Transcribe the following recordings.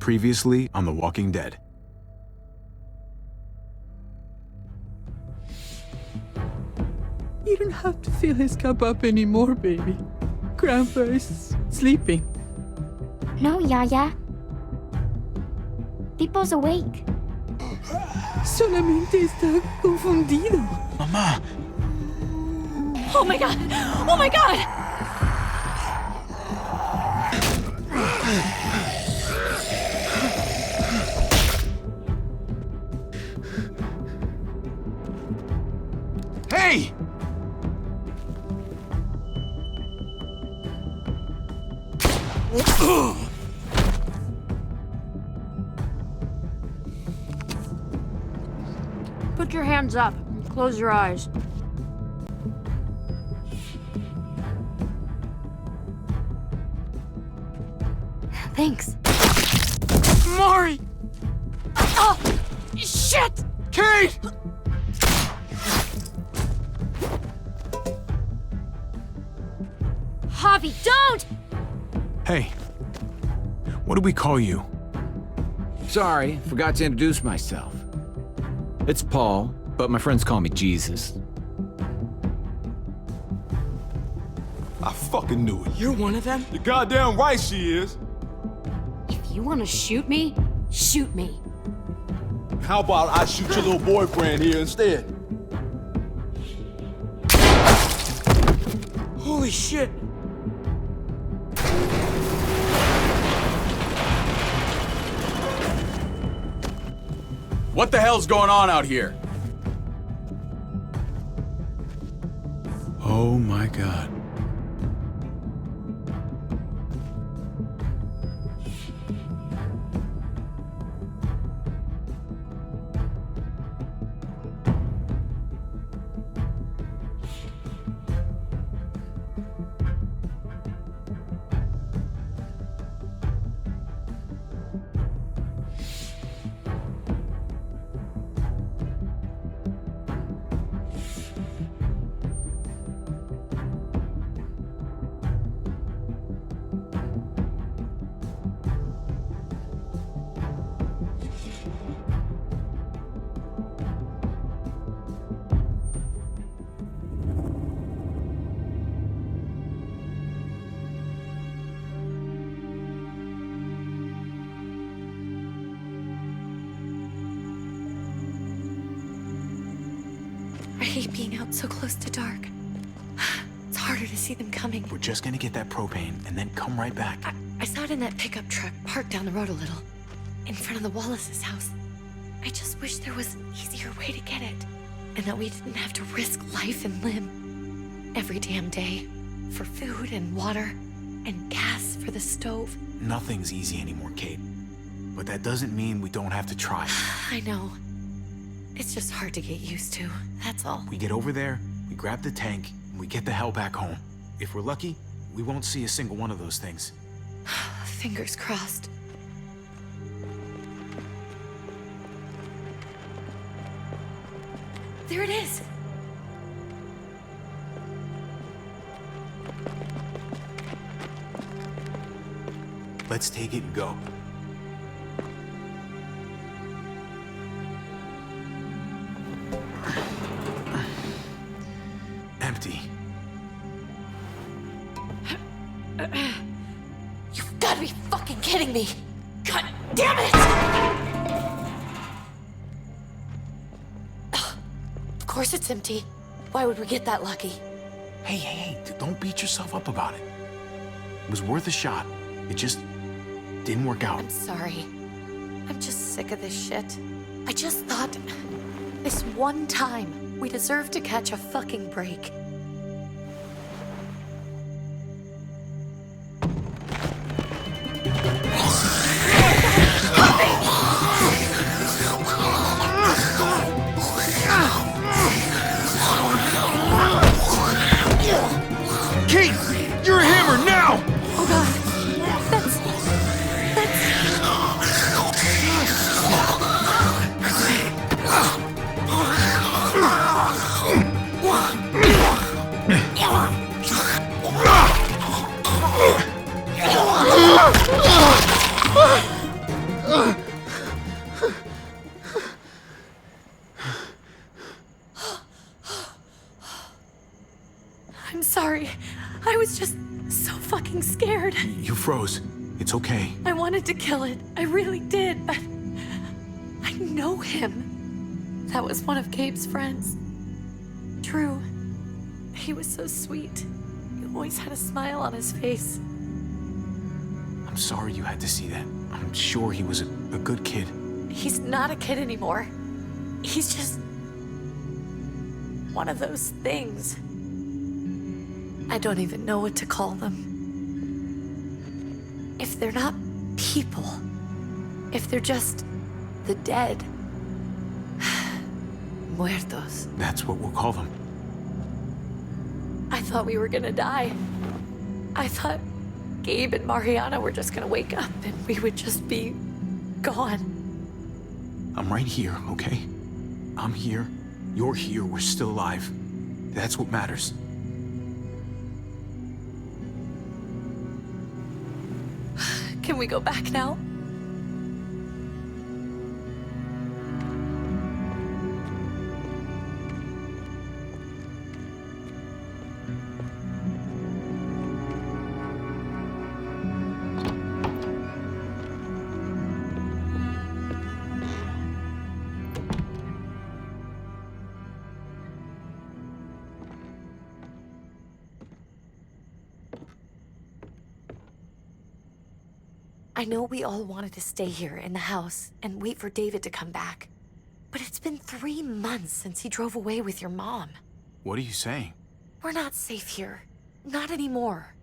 Previously on The Walking Dead. You don't have to fill his cup up anymore, baby. Grandpa is sleeping. No, Yaya. Pipo's awake. Solamente está confundido. Mamá! Oh my god! Oh my god! Hey! Put your hands up and close your eyes. Thanks. Mari! Oh! Shit! Kate! Javi, don't! Hey. What do we call you? Sorry, forgot to introduce myself. It's Paul, but my friends call me Jesus. I fucking knew it. You're one of them? You're goddamn right she is. If you want to shoot me, shoot me. How about I shoot your little boyfriend here instead? Holy shit. What the hell's going on out here? Oh my god. I hate being out so close to dark. It's harder to see them coming. We're just gonna get that propane and then come right back. I saw it in that pickup truck parked down the road a little, in front of the Wallace's house. I just wish there was an easier way to get it, and that we didn't have to risk life and limb every damn day for food and water and gas for the stove. Nothing's easy anymore, Kate. But that doesn't mean we don't have to try. I know. It's just hard to get used to, that's all. We get over there, we grab the tank, and we get the hell back home. If we're lucky, we won't see a single one of those things. Fingers crossed. There it is! Let's take it and go. Empty. You've got to be fucking kidding me! God damn it! Of course it's empty. Why would we get that lucky? Hey, don't beat yourself up about it. It was worth a shot. It just didn't work out. I'm sorry. I'm just sick of this shit. I just thought, this one time, we deserve to catch a fucking break. Kate! You're a hammer now! Oh god. That's... I was just so fucking scared. You froze. It's okay. I wanted to kill it. I really did, but I know him. That was one of Gabe's friends. Drew. He was so sweet. He always had a smile on his face. I'm sorry you had to see that. I'm sure he was a good kid. He's not a kid anymore. He's just one of those things. I don't even know what to call them. If they're not people, if they're just the dead, muertos. That's what we'll call them. I thought we were gonna die. I thought Gabe and Mariana were just gonna wake up and we would just be gone. I'm right here, okay? I'm here. You're here. We're still alive. That's what matters. Can we go back now? I know we all wanted to stay here in the house and wait for David to come back. But it's been 3 months since he drove away with your mom. What are you saying? We're not safe here. Not anymore.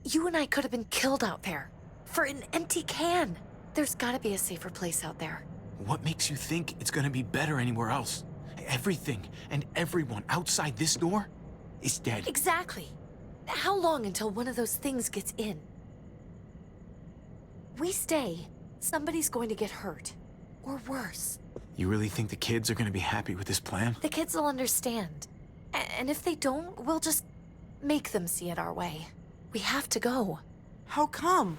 You and I could have been killed out there. For an empty can. There's gotta be a safer place out there. What makes you think it's gonna be better anywhere else? Everything and everyone outside this door is dead. Exactly. How long until one of those things gets in? We stay, somebody's going to get hurt. Or worse. You really think the kids are gonna be happy with this plan? The kids will understand. And if they don't, we'll just make them see it our way. We have to go. How come?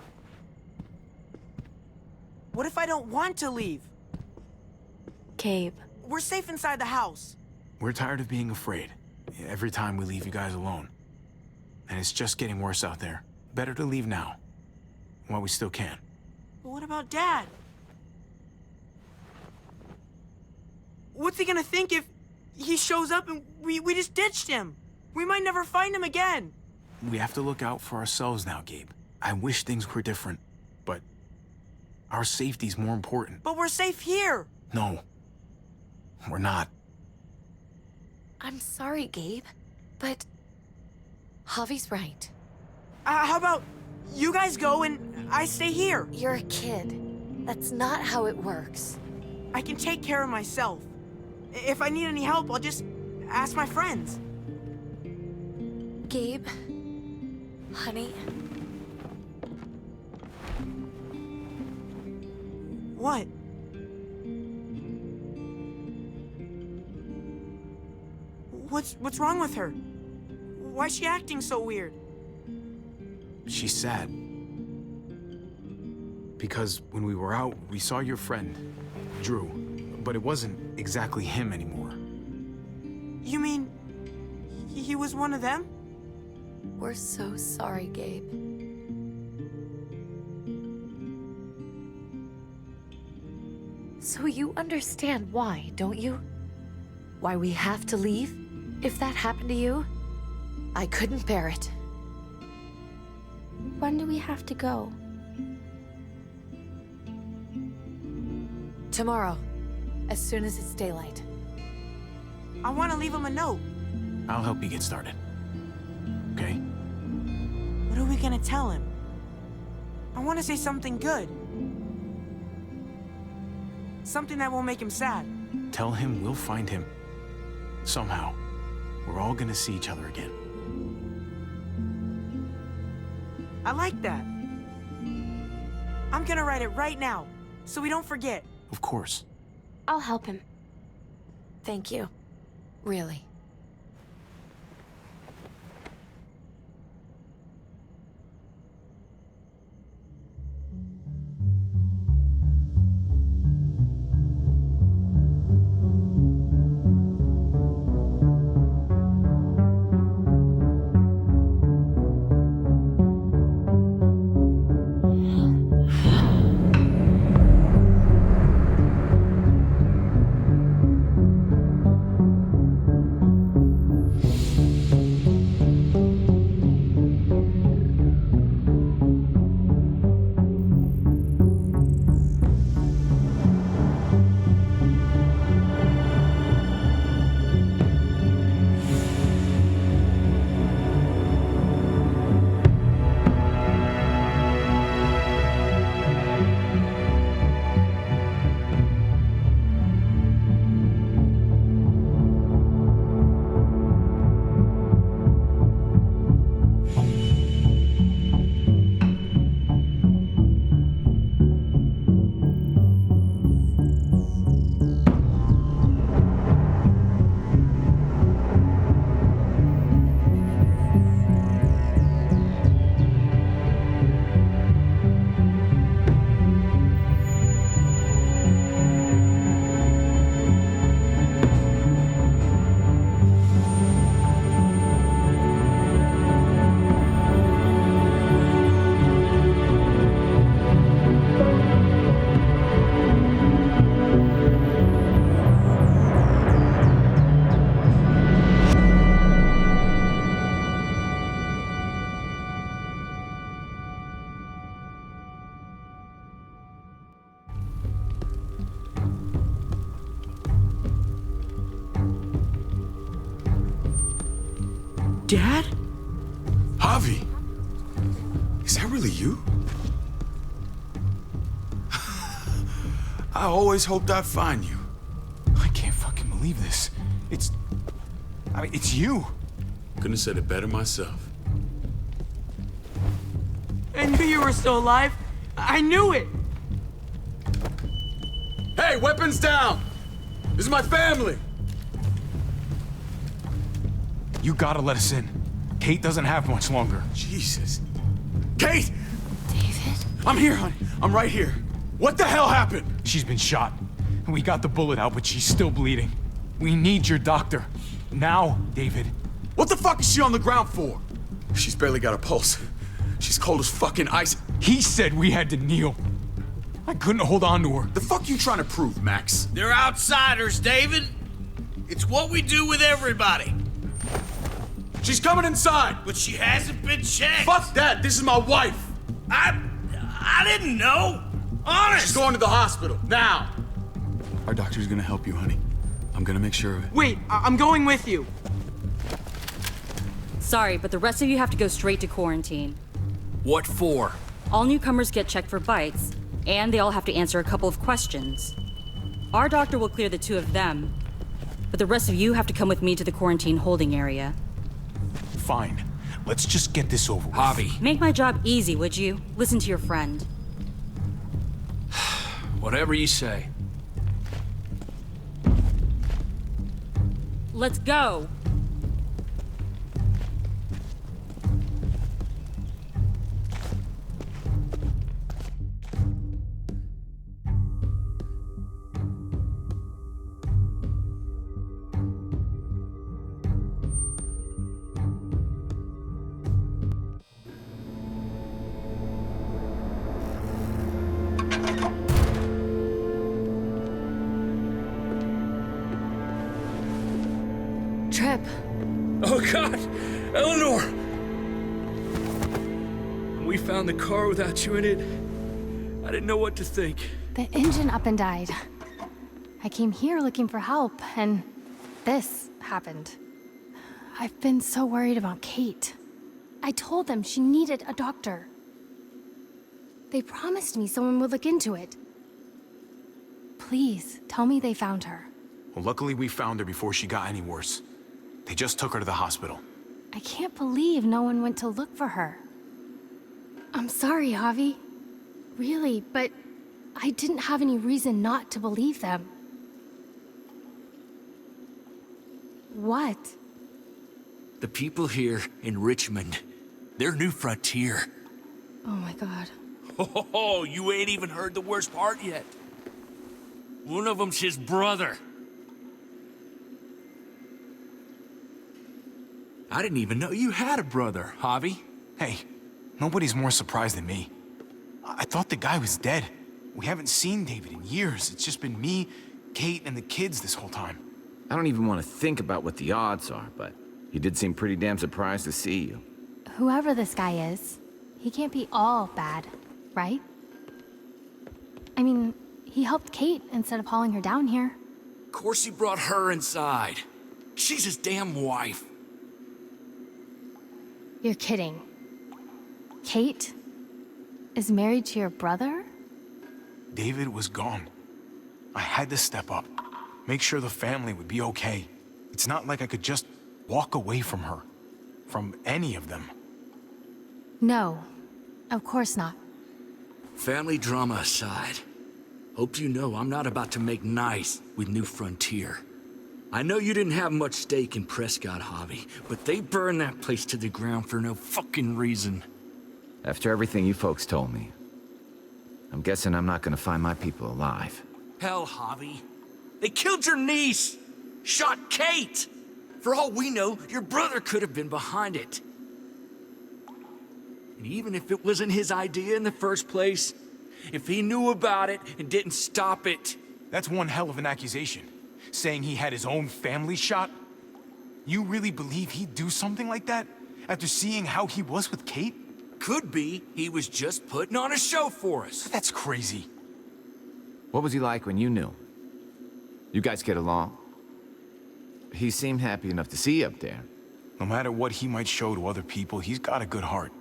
What if I don't want to leave? Gabe. We're safe inside the house. We're tired of being afraid. Every time we leave you guys alone. And it's just getting worse out there. Better to leave now. While we still can. But what about Dad? What's he gonna think if he shows up and we just ditched him? We might never find him again. We have to look out for ourselves now, Gabe. I wish things were different, but our safety's more important. But we're safe here. No, we're not. I'm sorry, Gabe, but Javi's right. How about you guys go and I stay here? You're a kid. That's not how it works. I can take care of myself. If I need any help, I'll just ask my friends. Gabe, honey, What? What's wrong with her? Why's she acting so weird? She's sad. Because when we were out, we saw your friend, Drew, but it wasn't exactly him anymore. You mean he was one of them? we're so sorry, Gabe. So you understand why, don't you? Why we have to leave? If that happened to you, I couldn't bear it. When do we have to go? Tomorrow, as soon as it's daylight. I want to leave him a note. I'll help you get started. Okay? What are we gonna tell him? I want to say something good. Something that won't make him sad. Tell him we'll find him. Somehow. We're all gonna see each other again. I like that. I'm gonna write it right now, so we don't forget. Of course. I'll help him. Thank you. Really. Dad? Javi! Is that really you? I always hoped I'd find you. I can't fucking believe this. It's you. Couldn't have said it better myself. I knew you were still alive. I knew it. Hey, weapons down! This is my family! You gotta let us in. Kate doesn't have much longer. Jesus. Kate! David? I'm here, honey. I'm right here. What the hell happened? She's been shot. And we got the bullet out, but she's still bleeding. We need your doctor. Now, David. What the fuck is she on the ground for? She's barely got a pulse. She's cold as fucking ice. He said we had to kneel. I couldn't hold on to her. The fuck you trying to prove, Max? They're outsiders, David. It's what we do with everybody. She's coming inside! But she hasn't been checked. Fuck that! This is my wife! I didn't know. Honest. She's going to the hospital, now! Our doctor's gonna help you, honey. I'm gonna make sure of it. Wait, I'm going with you. Sorry, but the rest of you have to go straight to quarantine. What for? All newcomers get checked for bites, and they all have to answer a couple of questions. Our doctor will clear the two of them, but the rest of you have to come with me to the quarantine holding area. Fine. Let's just get this over with. Javi. Make my job easy, would you? Listen to your friend. Whatever you say. Let's go! Trip. Oh, God! Eleanor! We found the car without you in it. I didn't know what to think. The engine up and died. I came here looking for help, and this happened. I've been so worried about Kate. I told them she needed a doctor. They promised me someone would look into it. Please, tell me they found her. Well, luckily we found her before she got any worse. They just took her to the hospital. I can't believe no one went to look for her. I'm sorry, Javi. Really, but I didn't have any reason not to believe them. What? The people here in Richmond, their new frontier. Oh my god. Oh, you ain't even heard the worst part yet. One of them's his brother. I didn't even know you had a brother, Javi. Hey, nobody's more surprised than me. I thought the guy was dead. We haven't seen David in years. It's just been me, Kate, and the kids this whole time. I don't even want to think about what the odds are, but he did seem pretty damn surprised to see you. Whoever this guy is, he can't be all bad, right? I mean, he helped Kate instead of hauling her down here. Of course he brought her inside. She's his damn wife. You're kidding. Kate is married to your brother? David was gone. I had to step up, make sure the family would be okay. It's not like I could just walk away from her, from any of them. No, of course not. Family drama aside, hope you know I'm not about to make nice with New Frontier. I know you didn't have much stake in Prescott, Javi, but they burned that place to the ground for no fucking reason. After everything you folks told me, I'm guessing I'm not gonna find my people alive. Hell, Javi. They killed your niece! Shot Kate! For all we know, your brother could have been behind it. And even if it wasn't his idea in the first place, if he knew about it and didn't stop it... That's one hell of an accusation. Saying he had his own family shot? You really believe he'd do something like that? After seeing how he was with Kate? Could be he was just putting on a show for us. That's crazy. What was he like when you knew? You guys get along? He seemed happy enough to see you up there. No matter what he might show to other people, he's got a good heart.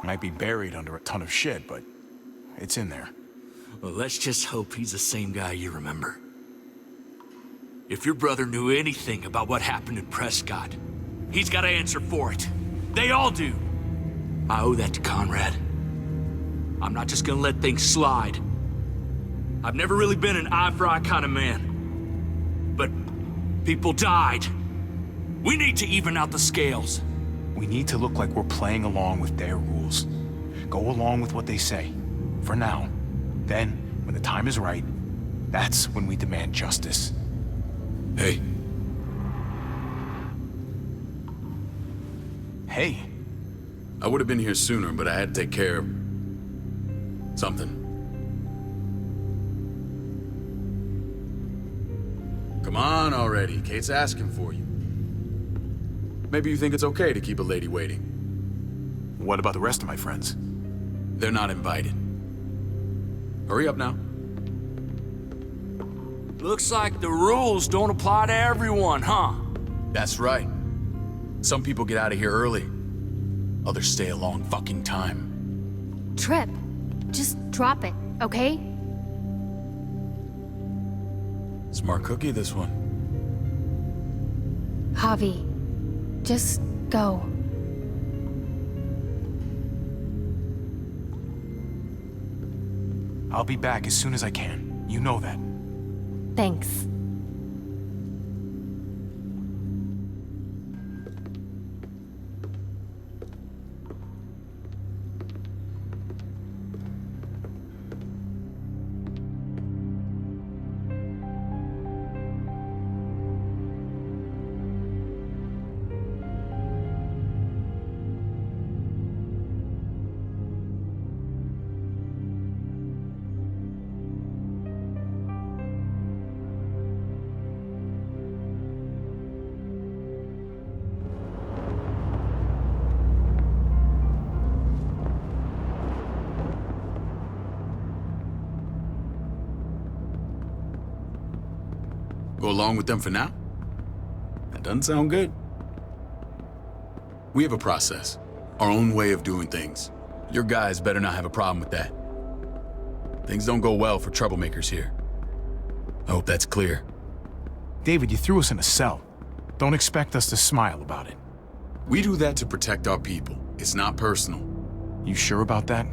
Might be buried under a ton of shit, but it's in there. Well, let's just hope he's the same guy you remember. If your brother knew anything about what happened in Prescott, he's got to answer for it. They all do. I owe that to Conrad. I'm not just gonna let things slide. I've never really been an eye-for-eye kind of man. But people died. We need to even out the scales. We need to look like we're playing along with their rules. Go along with what they say. For now. Then, when the time is right, that's when we demand justice. Hey. Hey. I would have been here sooner, but I had to take care of something. Come on already. Kate's asking for you. Maybe you think it's okay to keep a lady waiting. What about the rest of my friends? They're not invited. Hurry up now. Looks like the rules don't apply to everyone, huh? That's right. Some people get out of here early. Others stay a long fucking time. Trip, just drop it, okay? Smart cookie, this one. Javi, just go. I'll be back as soon as I can. You know that. Thanks. Go along with them for now? That doesn't sound good. We have a process, our own way of doing things. Your guys better not have a problem with that. Things don't go well for troublemakers here. I hope that's clear. David, you threw us in a cell. Don't expect us to smile about it. We do that to protect our people. It's not personal. You sure about that?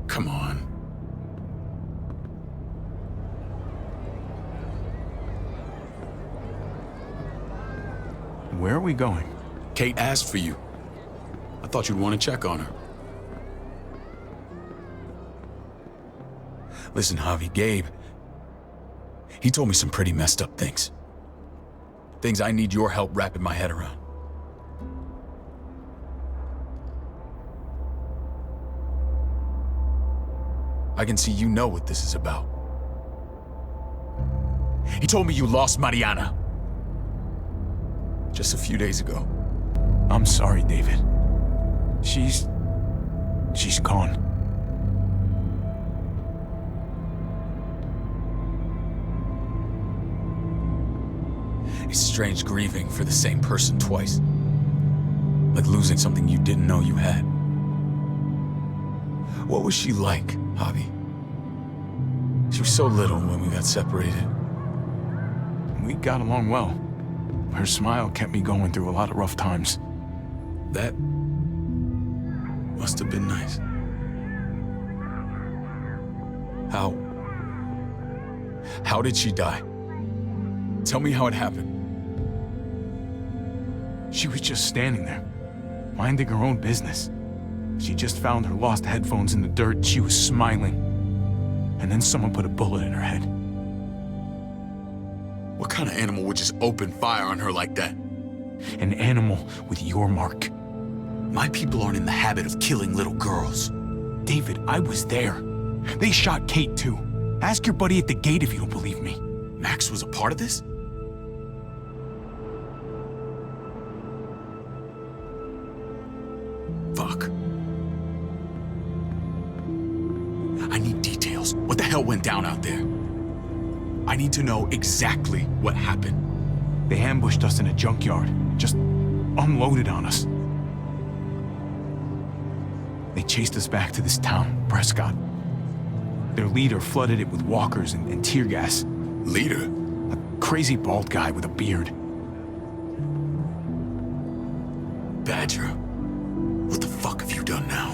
Come on. Where are we going? Kate asked for you. I thought you'd want to check on her. Listen, Javi, Gabe, he told me some pretty messed up things. Things I need your help wrapping my head around. I can see you know what this is about. He told me you lost Mariana. Just a few days ago. I'm sorry, David. She's gone. It's strange grieving for the same person twice. Like losing something you didn't know you had. What was she like, Javi? She was so little when we got separated. We got along well. Her smile kept me going through a lot of rough times. That must have been nice. How did she die? Tell me how it happened. She was just standing there, minding her own business. She just found her lost headphones in the dirt and she was smiling. And then someone put a bullet in her head. What kind of animal would just open fire on her like that? An animal with your mark. My people aren't in the habit of killing little girls. David, I was there. They shot Kate too. Ask your buddy at the gate if you don't believe me. Max was a part of this? Fuck. I need details. What the hell went down out there? I need to know exactly what happened. They ambushed us in a junkyard, just unloaded on us. They chased us back to this town, Prescott. Their leader flooded it with walkers and tear gas. Leader? A crazy bald guy with a beard. Badger, what the fuck have you done now?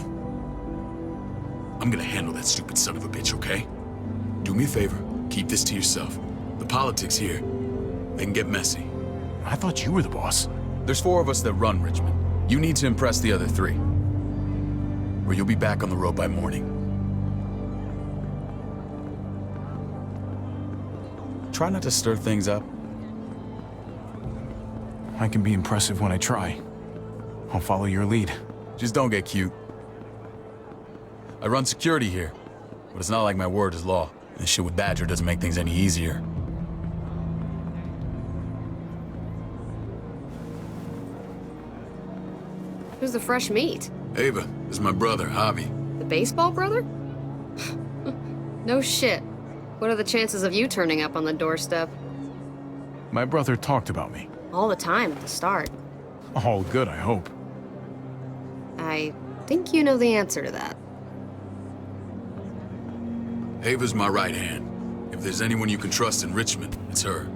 I'm gonna handle that stupid son of a bitch, okay? Do me a favor, keep this to yourself. The politics here, they can get messy. I thought you were the boss. There's 4 of us that run Richmond. You need to impress the other 3. Or you'll be back on the road by morning. Try not to stir things up. I can be impressive when I try. I'll follow your lead. Just don't get cute. I run security here, but it's not like my word is law. This shit with Badger doesn't make things any easier. Who's the fresh meat? Ava, this is my brother, Javi. The baseball brother? No shit. What are the chances of you turning up on the doorstep? My brother talked about me. All the time at the start. All good, I hope. I think you know the answer to that. Ava's my right hand. If there's anyone you can trust in Richmond, it's her.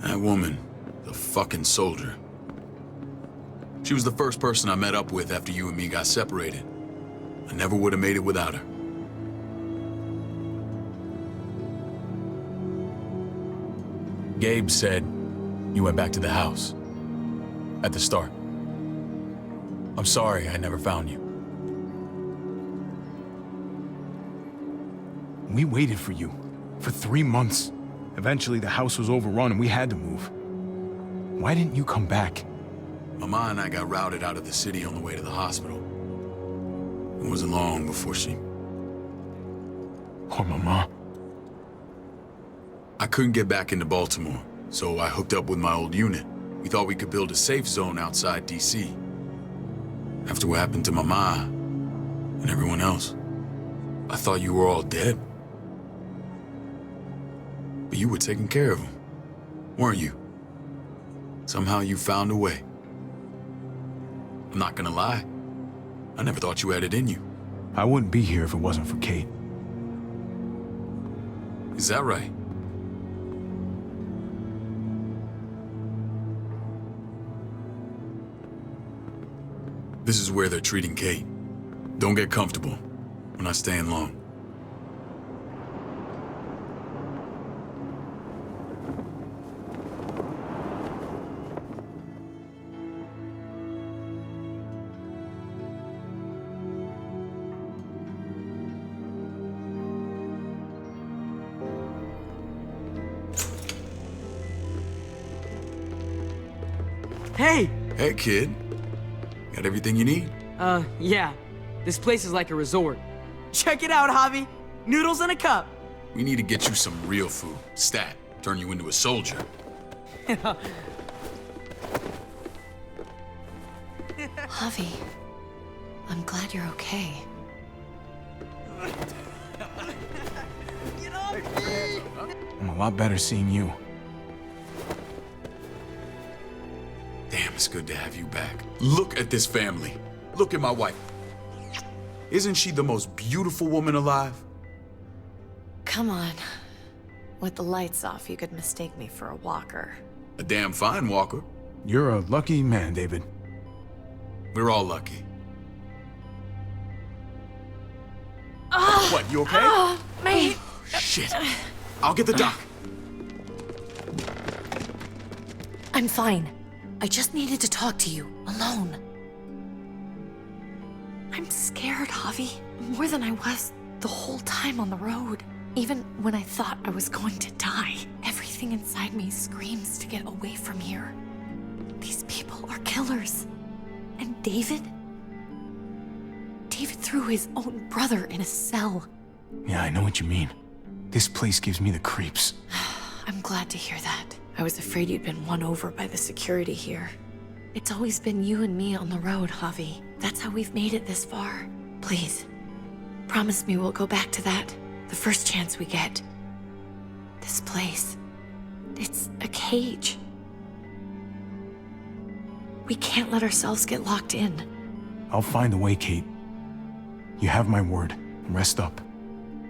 That woman, the fucking soldier. She was the first person I met up with after you and me got separated. I never would have made it without her. Gabe said you went back to the house. At the start. I'm sorry I never found you. We waited for you. For 3 months. Eventually the house was overrun and we had to move. Why didn't you come back? Mama and I got routed out of the city on the way to the hospital. It wasn't long before she... Poor Mama. I couldn't get back into Baltimore, so I hooked up with my old unit. We thought we could build a safe zone outside D.C. After what happened to Mama and everyone else, I thought you were all dead. But you were taking care of them, weren't you? Somehow you found a way. I'm not gonna lie. I never thought you had it in you. I wouldn't be here if it wasn't for Kate. Is that right? This is where they're treating Kate. Don't get comfortable. We're not staying long. Hey! Hey, kid. Got everything you need? Yeah. This place is like a resort. Check it out, Javi. Noodles in a cup. We need to get you some real food. Stat. Turn you into a soldier. Javi, I'm glad you're okay. I'm a lot better seeing you. Damn, it's good to have you back. Look at this family. Look at my wife. Isn't she the most beautiful woman alive? Come on. With the lights off, you could mistake me for a walker. A damn fine walker. You're a lucky man, David. We're all lucky. What, you okay? Mate! Shit. I'll get the doc. I'm fine. I just needed to talk to you, alone. I'm scared, Javi. More than I was the whole time on the road. Even when I thought I was going to die, everything inside me screams to get away from here. These people are killers. And David? David threw his own brother in a cell. Yeah, I know what you mean. This place gives me the creeps. I'm glad to hear that. I was afraid you'd been won over by the security here. It's always been you and me on the road, Javi. That's how we've made it this far. Please, promise me we'll go back to that the first chance we get. This place, it's a cage. We can't let ourselves get locked in. I'll find a way, Kate. You have my word. Rest up.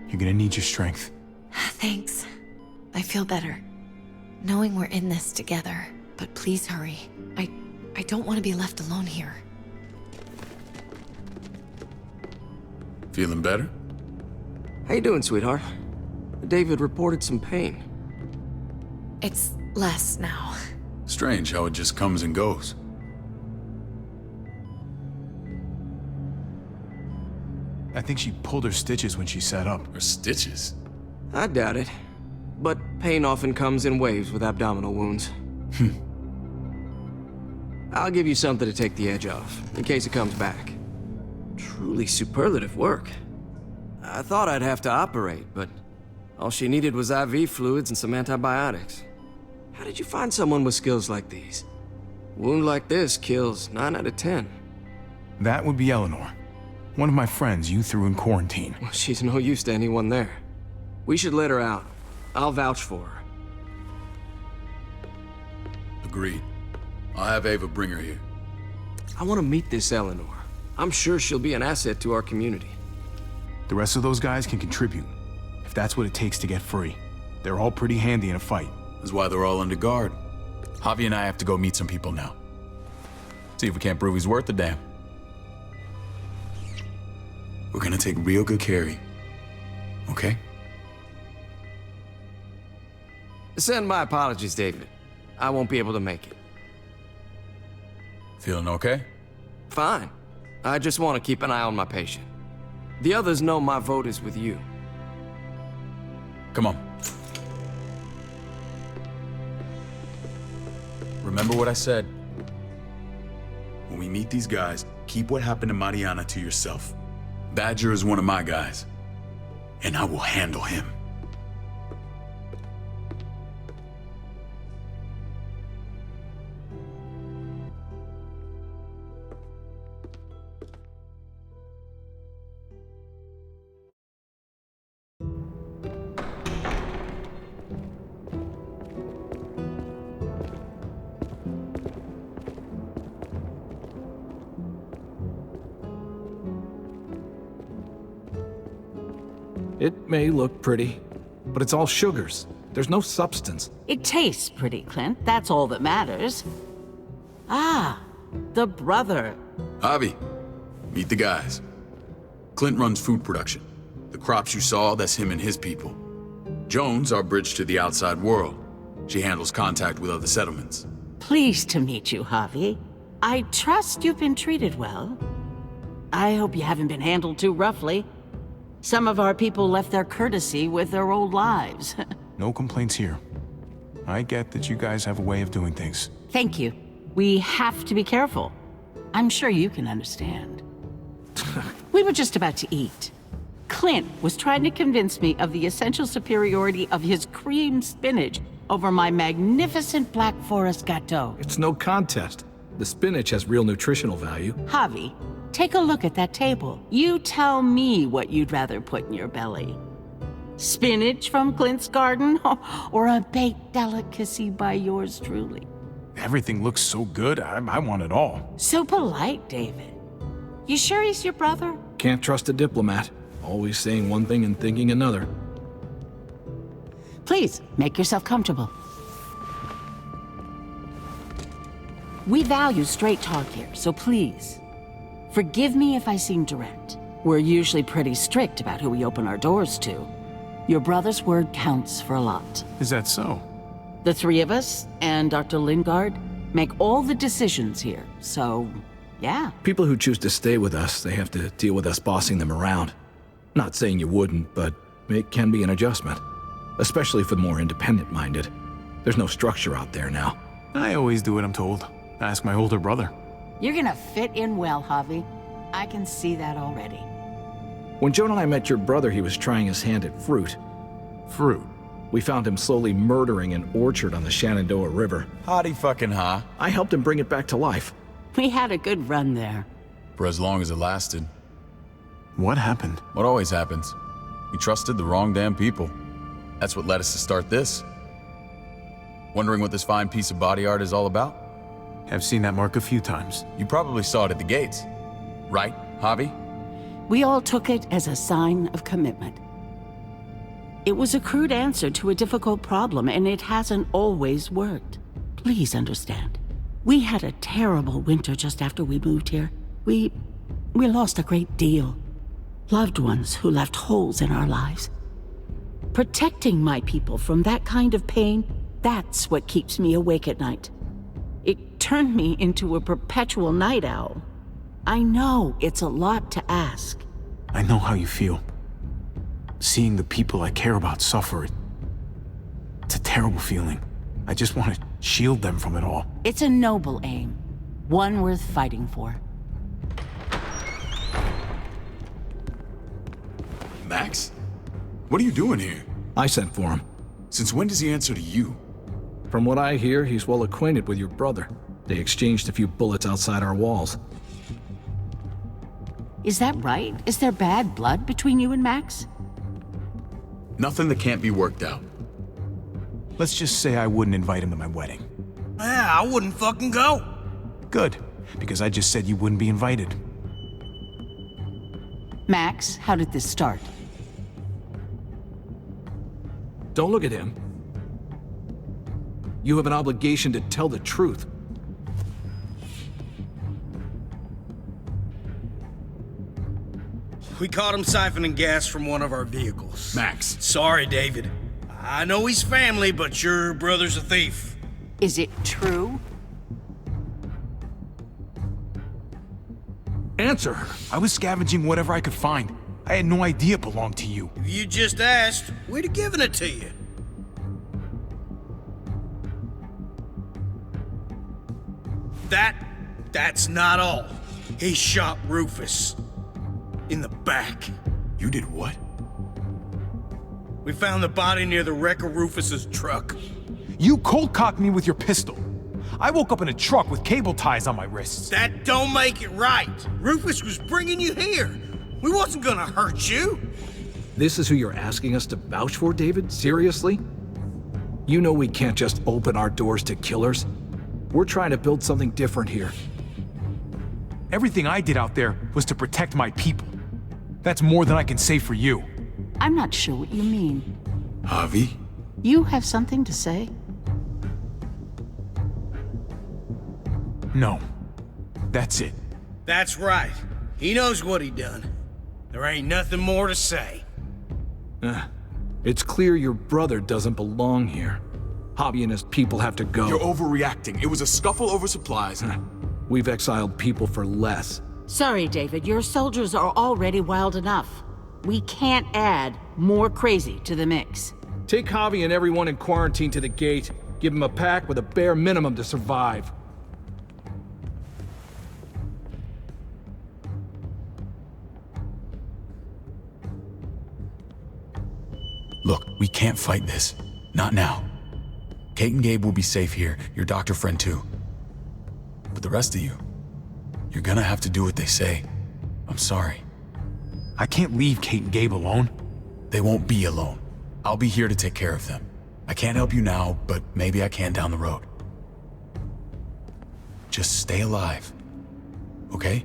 You're gonna need your strength. Thanks. I feel better. Knowing we're in this together. But please hurry. I don't want to be left alone here. Feeling better? How you doing, sweetheart? David reported some pain. It's less now. Strange how it just comes and goes. I think she pulled her stitches when she sat up. Her stitches? I doubt it. But pain often comes in waves with abdominal wounds. I'll give you something to take the edge off, in case it comes back. Truly superlative work. I thought I'd have to operate, but all she needed was IV fluids and some antibiotics. How did you find someone with skills like these? A wound like this kills 9 out of 10. That would be Eleanor. One of my friends you threw in quarantine. Well, she's no use to anyone there. We should let her out. I'll vouch for her. Agreed. I'll have Ava bring her here. I want to meet this Eleanor. I'm sure she'll be an asset to our community. The rest of those guys can contribute, if that's what it takes to get free. They're all pretty handy in a fight. That's why they're all under guard. Javi and I have to go meet some people now. See if we can't prove he's worth the damn. We're gonna take real good care of you. Okay? Send my apologies, David. I won't be able to make it. Feeling okay? Fine. I just want to keep an eye on my patient. The others know my vote is with you. Come on. Remember what I said. When we meet these guys, keep what happened to Mariana to yourself. Badger is one of my guys, and I will handle him. It may look pretty, but it's all sugars. There's no substance. It tastes pretty, Clint. That's all that matters. Ah, the brother. Javi, meet the guys. Clint runs food production. The crops you saw, that's him and his people. Jones, our bridge to the outside world. She handles contact with other settlements. Pleased to meet you, Javi. I trust you've been treated well. I hope you haven't been handled too roughly. Some of our people left their courtesy with their old lives. No complaints here. I get that you guys have a way of doing things. Thank you. We have to be careful. I'm sure you can understand. We were just about to eat. Clint was trying to convince me of the essential superiority of his cream spinach over my magnificent Black Forest gâteau. It's no contest. The spinach has real nutritional value. Javi, take a look at that table. You tell me what you'd rather put in your belly. Spinach from Clint's garden, or a baked delicacy by yours truly? Everything looks so good, I want it all. So polite, David. You sure he's your brother? Can't trust a diplomat. Always saying one thing and thinking another. Please, make yourself comfortable. We value straight talk here, so please, forgive me if I seem direct. We're usually pretty strict about who we open our doors to. Your brother's word counts for a lot. Is that so? The three of us and Dr. Lingard make all the decisions here, so yeah. People who choose to stay with us, they have to deal with us bossing them around. Not saying you wouldn't, but it can be an adjustment. Especially for the more independent-minded. There's no structure out there now. I always do what I'm told. Ask my older brother. You're gonna fit in well, Javi. I can see that already. When Joan and I met your brother, he was trying his hand at fruit. Fruit? We found him slowly murdering an orchard on the Shenandoah River. Hotty fucking ha. I helped him bring it back to life. We had a good run there. For as long as it lasted. What happened? What always happens. We trusted the wrong damn people. That's what led us to start this. Wondering what this fine piece of body art is all about? I've seen that mark a few times. You probably saw it at the gates. Right, Javi? We all took it as a sign of commitment. It was a crude answer to a difficult problem, and it hasn't always worked. Please understand. We had a terrible winter just after we moved here. We lost a great deal. Loved ones who left holes in our lives. Protecting my people from that kind of pain, that's what keeps me awake at night. It turned me into a perpetual night owl. I know it's a lot to ask. I know how you feel. Seeing the people I care about suffer, it's a terrible feeling. I just want to shield them from it all. It's a noble aim, one worth fighting for. Max? What are you doing here? I sent for him. Since when does he answer to you? From what I hear, he's well acquainted with your brother. They exchanged a few bullets outside our walls. Is that right? Is there bad blood between you and Max? Nothing that can't be worked out. Let's just say I wouldn't invite him to my wedding. Yeah, I wouldn't fucking go. Good, because I just said you wouldn't be invited. Max, how did this start? Don't look at him. You have an obligation to tell the truth. We caught him siphoning gas from one of our vehicles. Max. Sorry, David. I know he's family, but your brother's a thief. Is it true? Answer her. I was scavenging whatever I could find. I had no idea it belonged to you. If you just asked, we'd have given it to you. That's not all. He shot Rufus. In the back. You did what? We found the body near the wreck of Rufus's truck. You cold-cocked me with your pistol. I woke up in a truck with cable ties on my wrists. That don't make it right. Rufus was bringing you here. We wasn't gonna hurt you. This is who you're asking us to vouch for, David? Seriously? You know we can't just open our doors to killers. We're trying to build something different here. Everything I did out there was to protect my people. That's more than I can say for you. I'm not sure what you mean. Javi? You have something to say? No. That's it. That's right. He knows what he done. There ain't nothing more to say. It's clear your brother doesn't belong here. Javi and his people have to go. You're overreacting. It was a scuffle over supplies. We've exiled people for less. Sorry, David. Your soldiers are already wild enough. We can't add more crazy to the mix. Take Javi and everyone in quarantine to the gate. Give them a pack with a bare minimum to survive. Look, we can't fight this. Not now. Kate and Gabe will be safe here, your doctor friend too. But the rest of you, you're gonna have to do what they say. I'm sorry. I can't leave Kate and Gabe alone. They won't be alone. I'll be here to take care of them. I can't help you now, but maybe I can down the road. Just stay alive, okay?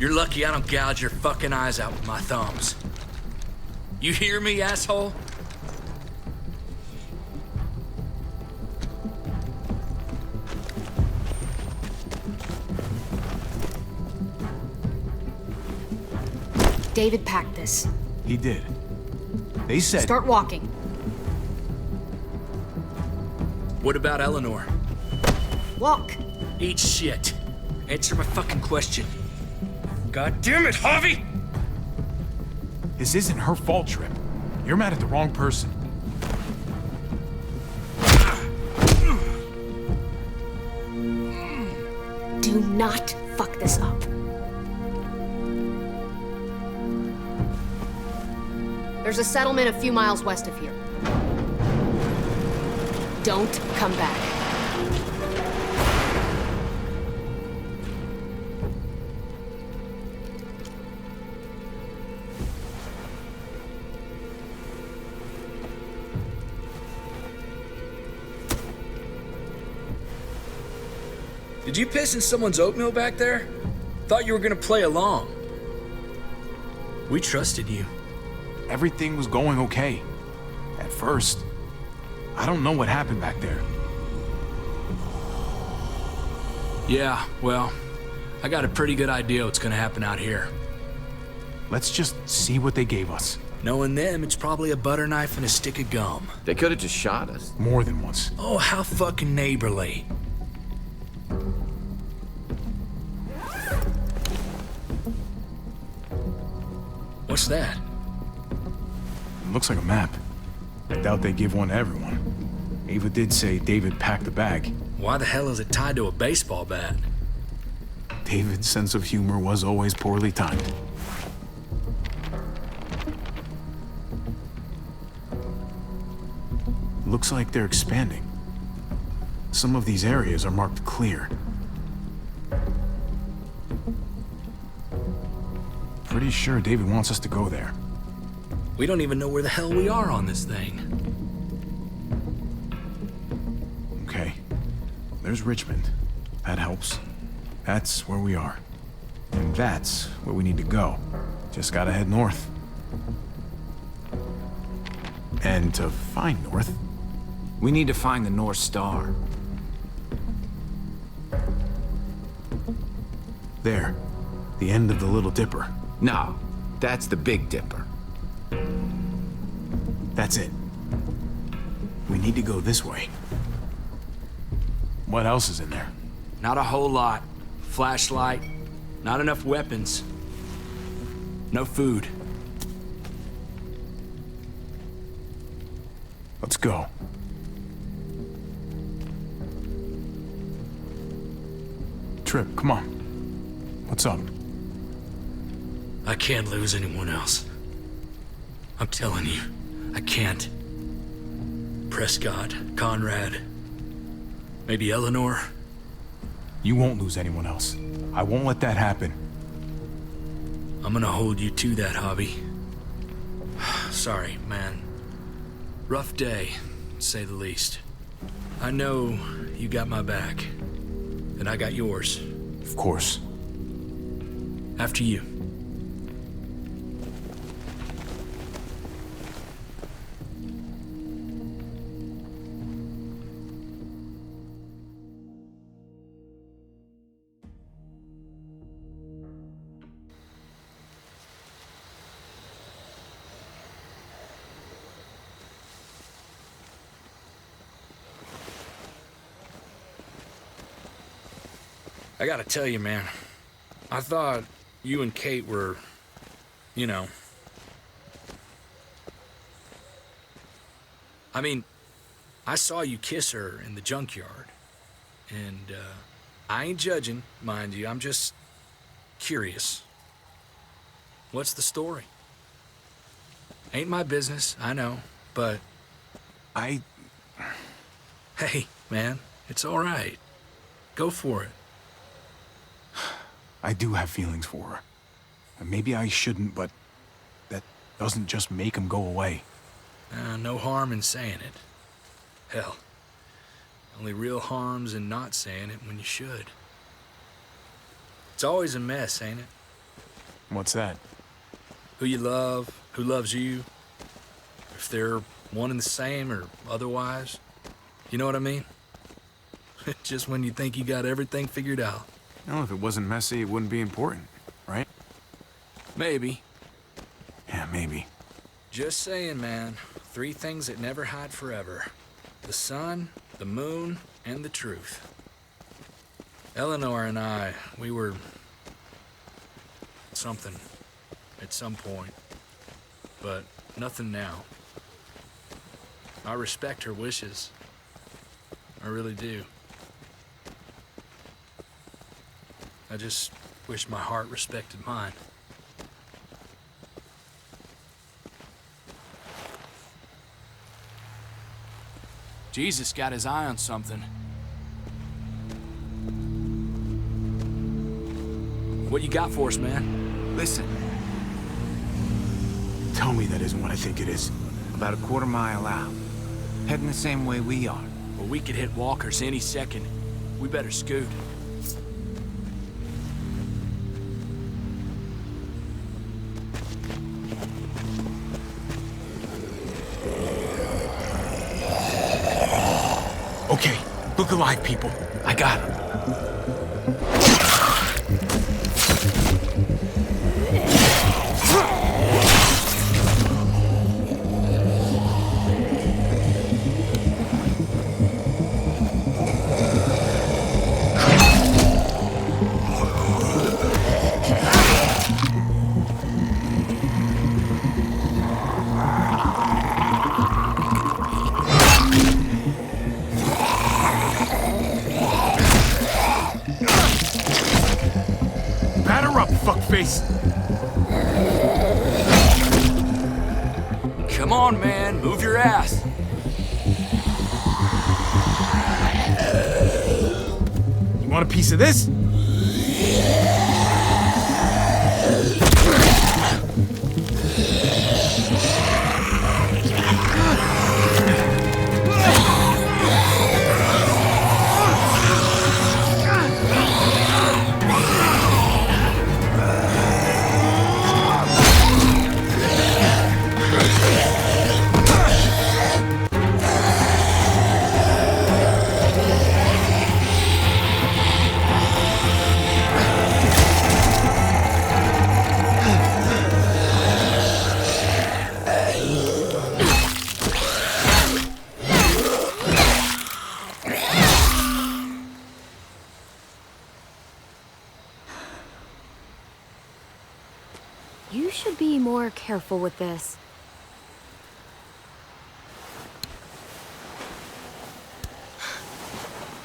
You're lucky I don't gouge your fucking eyes out with my thumbs. You hear me, asshole? David packed this. He did. They said... Start walking. What about Eleanor? Walk. Eat shit. Answer my fucking question. God damn it, Javi! This isn't her fault, Trip. You're mad at the wrong person. Do not fuck this up. There's a settlement a few miles west of here. Don't come back. Did you piss in someone's oatmeal back there? Thought you were gonna play along. We trusted you. Everything was going okay. At first. I don't know what happened back there. Yeah, well, I got a pretty good idea what's gonna happen out here. Let's just see what they gave us. Knowing them, it's probably a butter knife and a stick of gum. They could have just shot us. More than once. Oh, how fucking neighborly. What's that? It looks like a map. I doubt they give one to everyone. Ava did say David packed the bag. Why the hell is it tied to a baseball bat? David's sense of humor was always poorly timed. Looks like they're expanding. Some of these areas are marked clear. Pretty sure David wants us to go there. We don't even know where the hell we are on this thing. Okay. There's Richmond. That helps. That's where we are. And that's where we need to go. Just gotta head north. And to find north... We need to find the North Star. There. The end of the Little Dipper. No, that's the Big Dipper. That's it. We need to go this way. What else is in there? Not a whole lot. Flashlight, not enough weapons. No food. Let's go. Trip, come on. What's up? I can't lose anyone else. I'm telling you, I can't. Prescott, Conrad, maybe Eleanor. You won't lose anyone else. I won't let that happen. I'm gonna hold you to that, Javi. Sorry, man. Rough day, to say the least. I know you got my back, and I got yours. Of course. After you. I gotta tell you, man, I thought you and Kate were, you know... I mean, I saw you kiss her in the junkyard. And, I ain't judging, mind you, I'm just curious. What's the story? Ain't my business, I know, but... Hey, man, it's all right. Go for it. I do have feelings for her. And maybe I shouldn't, but that doesn't just make them go away. No harm in saying it. Hell, only real harm's in not saying it when you should. It's always a mess, ain't it? What's that? Who you love, who loves you, if they're one and the same or otherwise. You know what I mean? Just when you think you got everything figured out. No, if it wasn't messy, it wouldn't be important, right? Maybe. Yeah, maybe. Just saying, man. 3 things that never hide forever. The sun, the moon, and the truth. Eleanor and we were... something at some point, but nothing now. I respect her wishes. I really do. I just wish my heart respected mine. Jesus got his eye on something. What you got for us, man? Listen, Tell me that isn't what I think it is. about a quarter mile out. Heading the same way we are. Well, we could hit walkers any second. We better scoot. Okay, look alive, people. I got him. Batter up, fuckface! Come on, man. Move your ass. You want a piece of this? You should be more careful with this.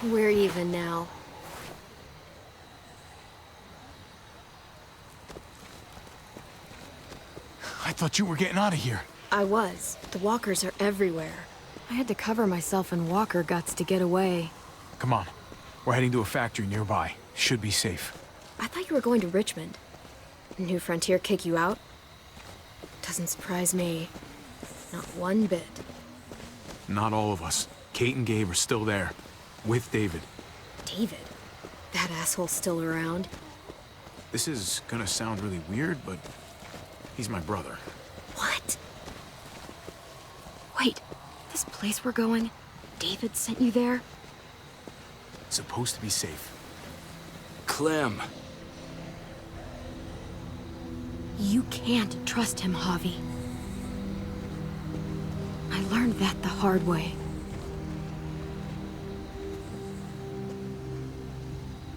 We're even now. I thought you were getting out of here. I was. The walkers are everywhere. I had to cover myself in walker guts to get away. Come on. We're heading to a factory nearby. Should be safe. I thought you were going to Richmond. New Frontier kick you out? Doesn't surprise me. Not one bit. Not all of us. Kate and Gabe are still there. With David. David? That asshole's still around? This is gonna sound really weird, but he's my brother. What? Wait, this place we're going, David sent you there? Supposed to be safe. Clem. You can't trust him, Javi. I learned that the hard way.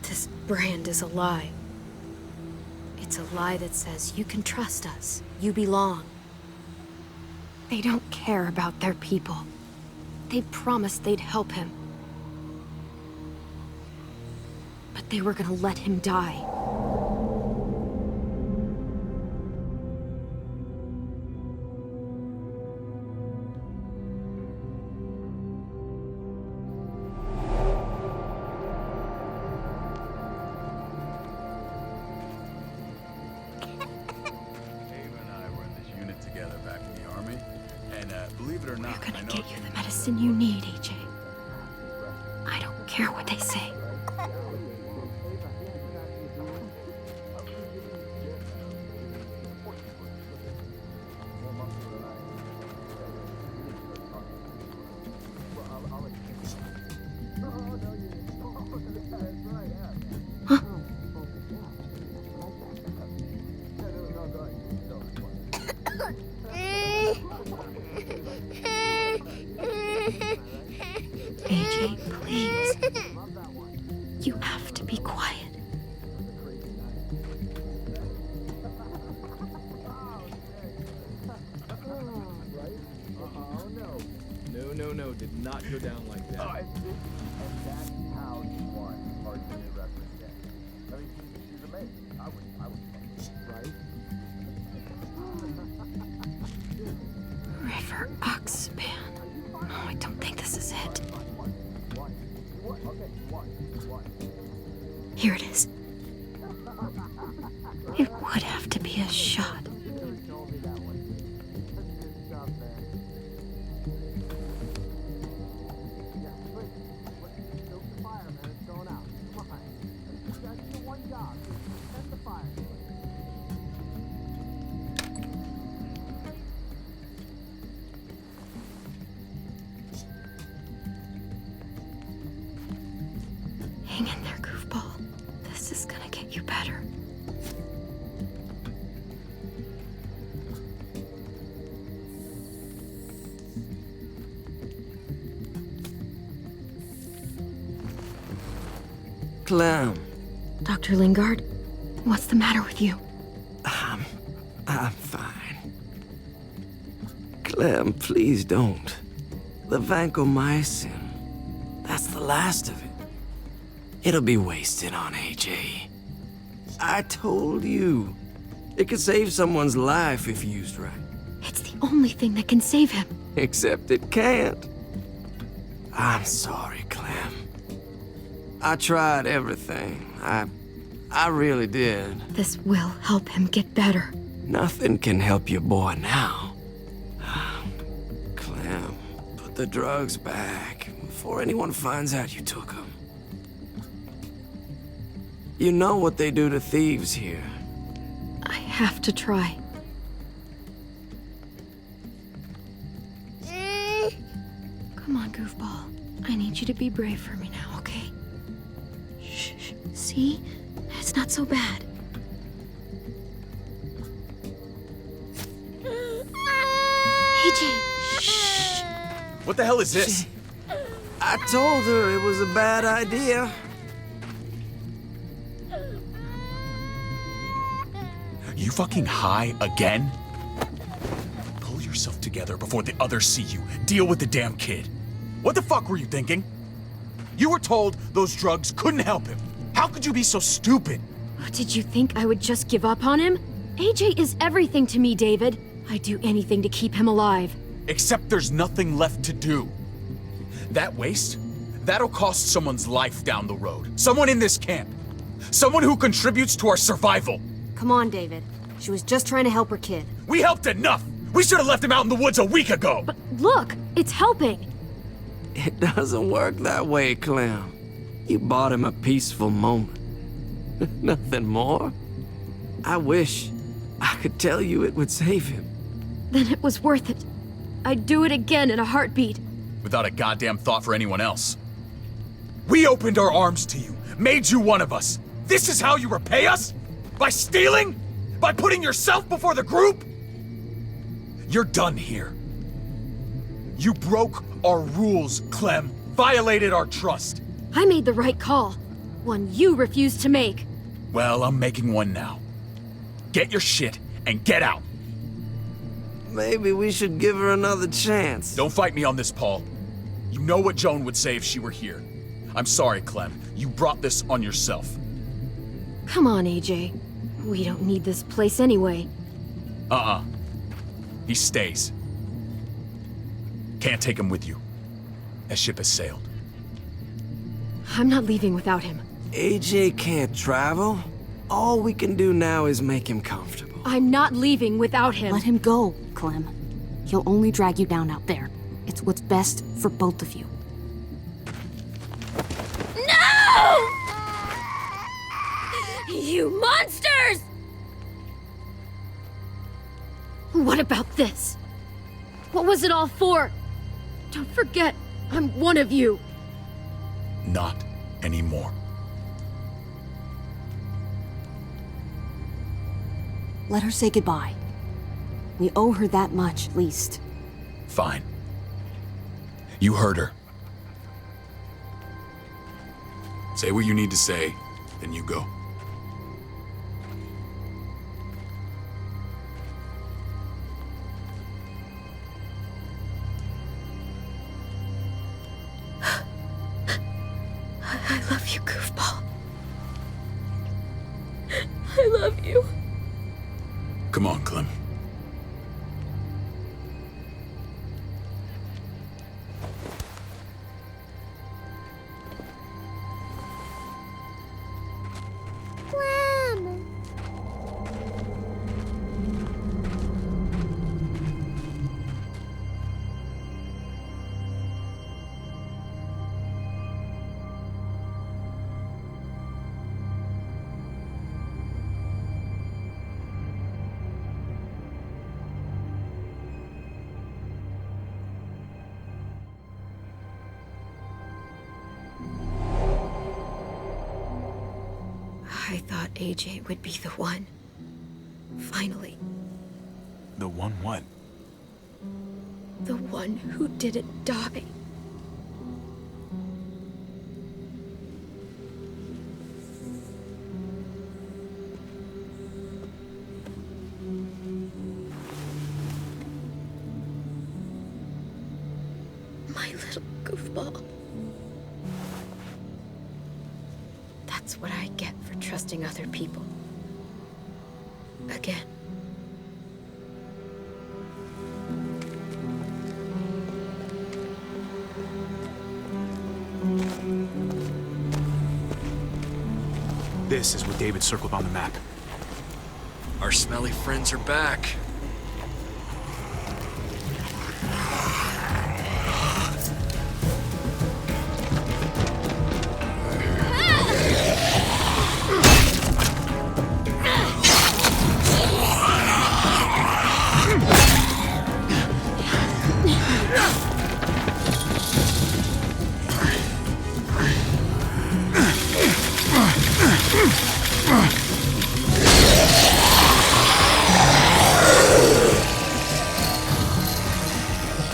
This brand is a lie. It's a lie that says you can trust us, you belong. They don't care about their people. They promised they'd help him. But they were gonna let him die. We're gonna get you the medicine you need, AJ. I don't care what they say. AJ, please. show did not go down like that. And that's how you want cartoon represent. I mean, she's amazing. I would right? River Oxpan. Oh, I don't think this is it. Here it is. It would have to be a shot. Hang in there, goofball. This is gonna get you better. Clem. Dr. Lingard, what's the matter with you? I'm fine. Clem, please don't. The vancomycin. That's the last of it. It'll be wasted on AJ. I told you. It could save someone's life if used right. It's the only thing that can save him. Except it can't. I'm sorry, Clem. I tried everything. I really did. This will help him get better. Nothing can help your boy now. Clem, put the drugs back before anyone finds out you took them. You know what they do to thieves here. I have to try. Come on, goofball. I need you to be brave for me now, okay? Shh. See? It's not so bad. AJ, shh. What the hell is this? I told her it was a bad idea. You fucking high again? Pull yourself together before the others see you. Deal with the damn kid. What the fuck were you thinking? You were told those drugs couldn't help him. How could you be so stupid? Did you think I would just give up on him? AJ is everything to me, David. I'd do anything to keep him alive. Except there's nothing left to do. That waste, that'll cost someone's life down the road. Someone in this camp. Someone who contributes to our survival. Come on, David. She was just trying to help her kid. We helped enough! We should have left him out in the woods a week ago! But look, it's helping. It doesn't work that way, Clem. You bought him a peaceful moment. Nothing more. I wish I could tell you it would save him. Then it was worth it. I'd do it again in a heartbeat. Without a goddamn thought for anyone else. We opened our arms to you, made you one of us. This is how you repay us? By stealing? By putting yourself before the group? You're done here. You broke our rules, Clem. Violated our trust. I made the right call. One you refused to make. Well, I'm making one now. Get your shit and get out. Maybe we should give her another chance. Don't fight me on this, Paul. You know what Joan would say if she were here. I'm sorry, Clem. You brought this on yourself. Come on, AJ. We don't need this place anyway. He stays. Can't take him with you. That ship has sailed. I'm not leaving without him. AJ can't travel. All we can do now is make him comfortable. I'm not leaving without him. Let him go, Clem. He'll only drag you down out there. It's what's best for both of you. No! You monsters! What about this? What was it all for? Don't forget, I'm one of you. Not anymore. Let her say goodbye. We owe her that much, at least. Fine. You heard her. Say what you need to say, then you go. love you, goofball. I love you. Come on, Clem. I thought AJ would be the one. Finally. The one what? The one who didn't die. My little goofball. That's what I get for trusting other people. Again. This is what David circled on the map. Our smelly friends are back.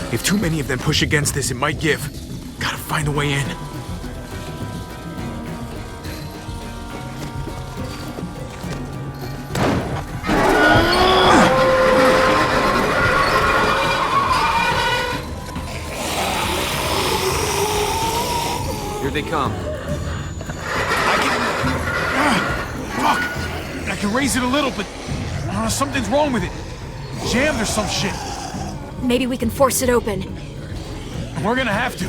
If too many of them push against this, it might give. Gotta find a way in. Here they come. Fuck! I can raise it a little, but something's wrong with it. Jammed or some shit. Maybe we can force it open. We're gonna have to.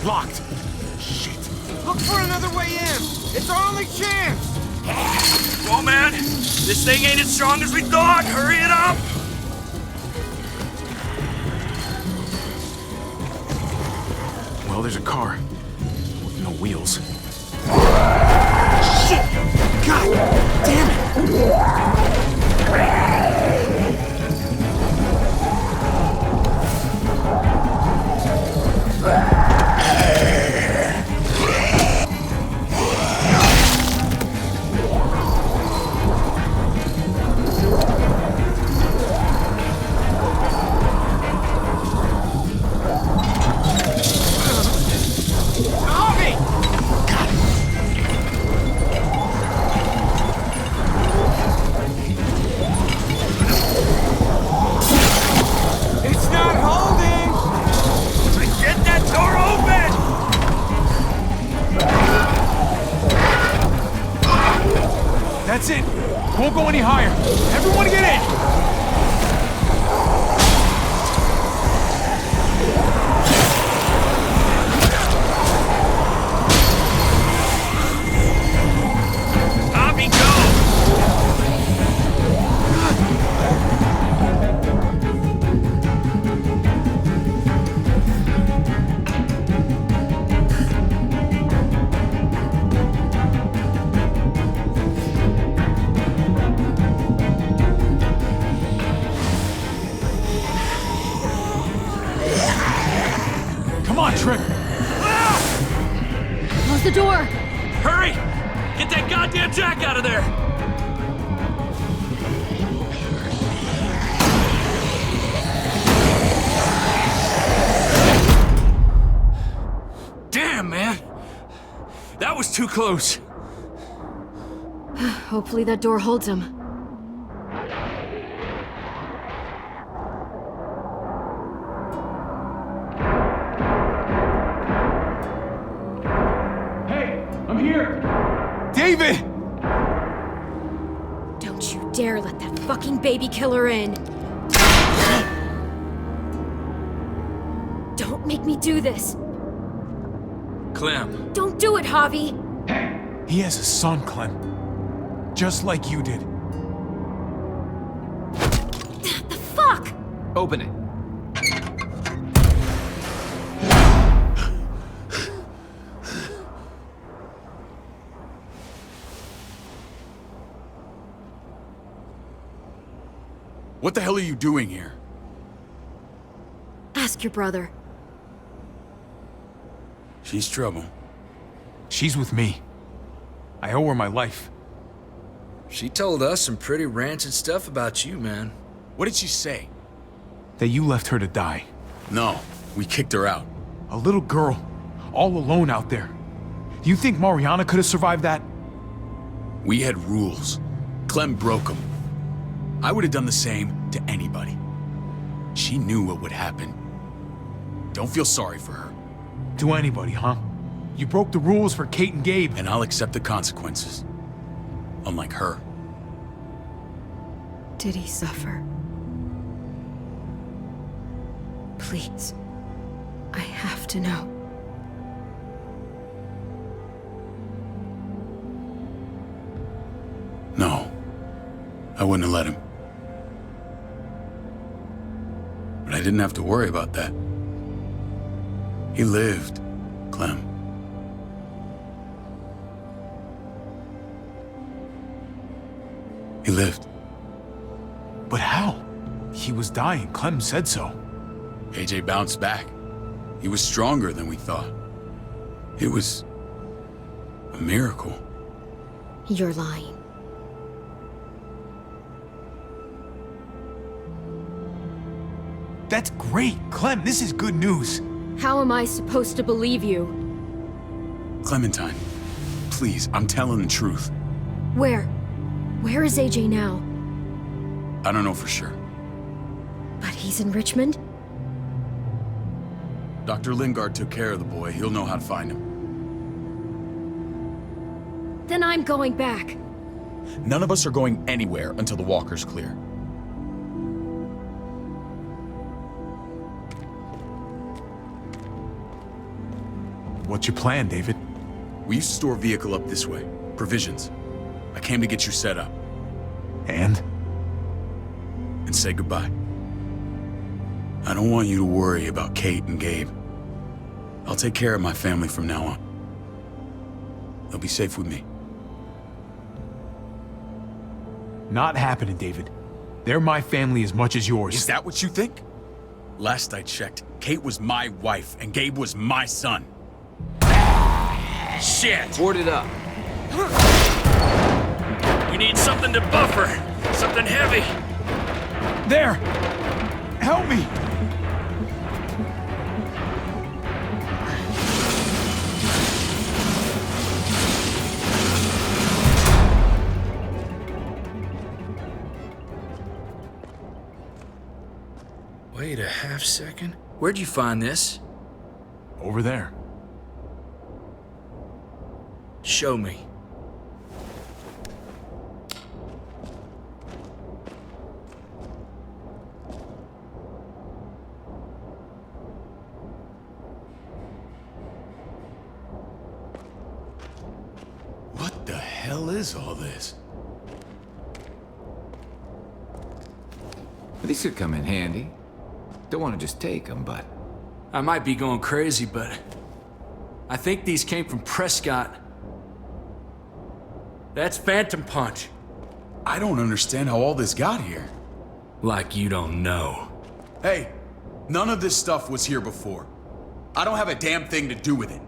Locked. Shit. Look for another way in. It's our only chance. Come on, man. This thing ain't as strong as we thought. Hurry it up. Well, there's a car. With no wheels. Shit! God damn it! That's it. Won't go any higher. Everyone get in! Trick. Close the door. Hurry! Get that goddamn jack out of there! Damn, man! That was too close. Hopefully that door holds him. dare let that fucking baby killer in. Don't make me do this. Clem. Don't do it, Javi. He has a son, Clem. Just like you did. The fuck? Open it. What the hell are you doing here? Ask your brother. She's trouble. She's with me. I owe her my life. She told us some pretty rancid stuff about you, man. What did she say? That you left her to die. No, we kicked her out. A little girl, all alone out there. Do you think Mariana could have survived that? We had rules. Clem broke them. I would have done the same to anybody. She knew what would happen. Don't feel sorry for her. To anybody, huh? You broke the rules for Kate and Gabe. And I'll accept the consequences. Unlike her. Did he suffer? Please. I have to know. No. I wouldn't have let him. But I didn't have to worry about that. He lived, Clem. He lived. But how? He was dying. Clem said so. AJ bounced back. He was stronger than we thought. It was a miracle. You're lying. That's great. Clem, this is good news. How am I supposed to believe you? Clementine, please, I'm telling the truth. Where? Where is AJ now? I don't know for sure. But he's in Richmond? Dr. Lingard took care of the boy. He'll know how to find him. Then I'm going back. None of us are going anywhere until the walker's clear. What's your plan, David? We used to store a vehicle up this way. Provisions. I came to get you set up. And? And say goodbye. I don't want you to worry about Kate and Gabe. I'll take care of my family from now on. They'll be safe with me. Not happening, David. They're my family as much as yours. Is that what you think? Last I checked, Kate was my wife and Gabe was my son. Shit! Board it up. We need something to buffer. Something heavy. There! Help me! Wait a half second. Where'd you find this? Over there. Show me. What the hell is all this? These could come in handy. Don't want to just take them, but... I might be going crazy, but... I think these came from Prescott. That's Phantom Punch. I don't understand how all this got here. Like you don't know. Hey, none of this stuff was here before. I don't have a damn thing to do with it.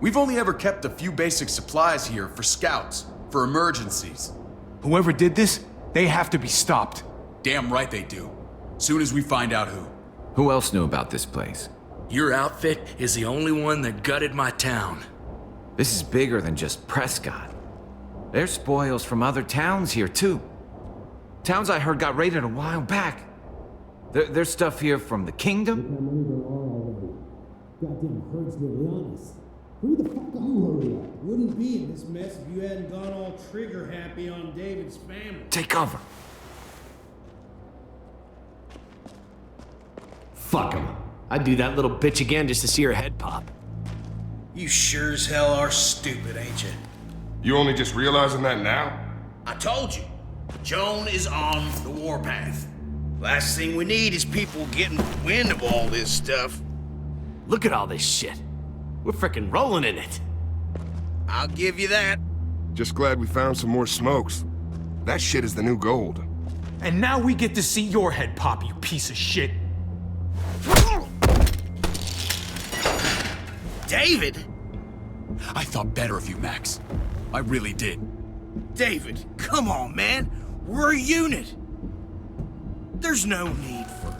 We've only ever kept a few basic supplies here for scouts, for emergencies. Whoever did this, they have to be stopped. Damn right they do. Soon as we find out who. Who else knew about this place? Your outfit is the only one that gutted my town. This is bigger than just Prescott. There's spoils from other towns here, too. Towns I heard got raided a while back. There's stuff here from the kingdom. Goddamn herd's nearly on us. Who the fuck are you? Wouldn't be in this mess if you hadn't gone all trigger happy on David's family. Take cover. Fuck him. I'd do that little bitch again just to see her head pop. You sure as hell are stupid, ain't you? You only just realizing that now? I told you. Joan is on the warpath. Last thing we need is people getting wind of all this stuff. Look at all this shit. We're frickin' rolling in it. I'll give you that. Just glad we found some more smokes. That shit is the new gold. And now we get to see your head pop, you piece of shit. David? I thought better of you, Max. I really did. David, come on, man. We're a unit. There's no need for...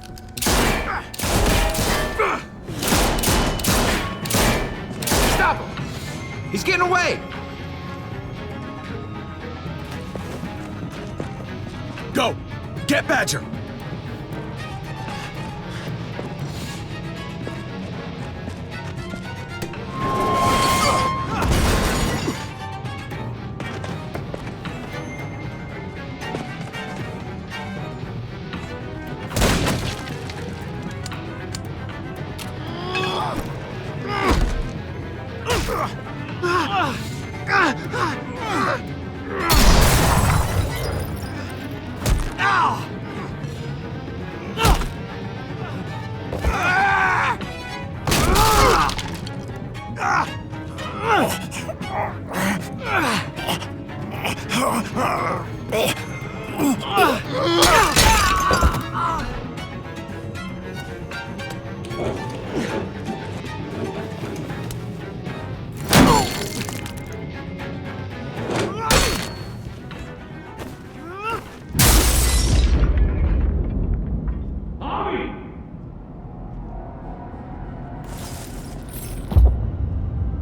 Stop him! He's getting away! Go! Get Badger!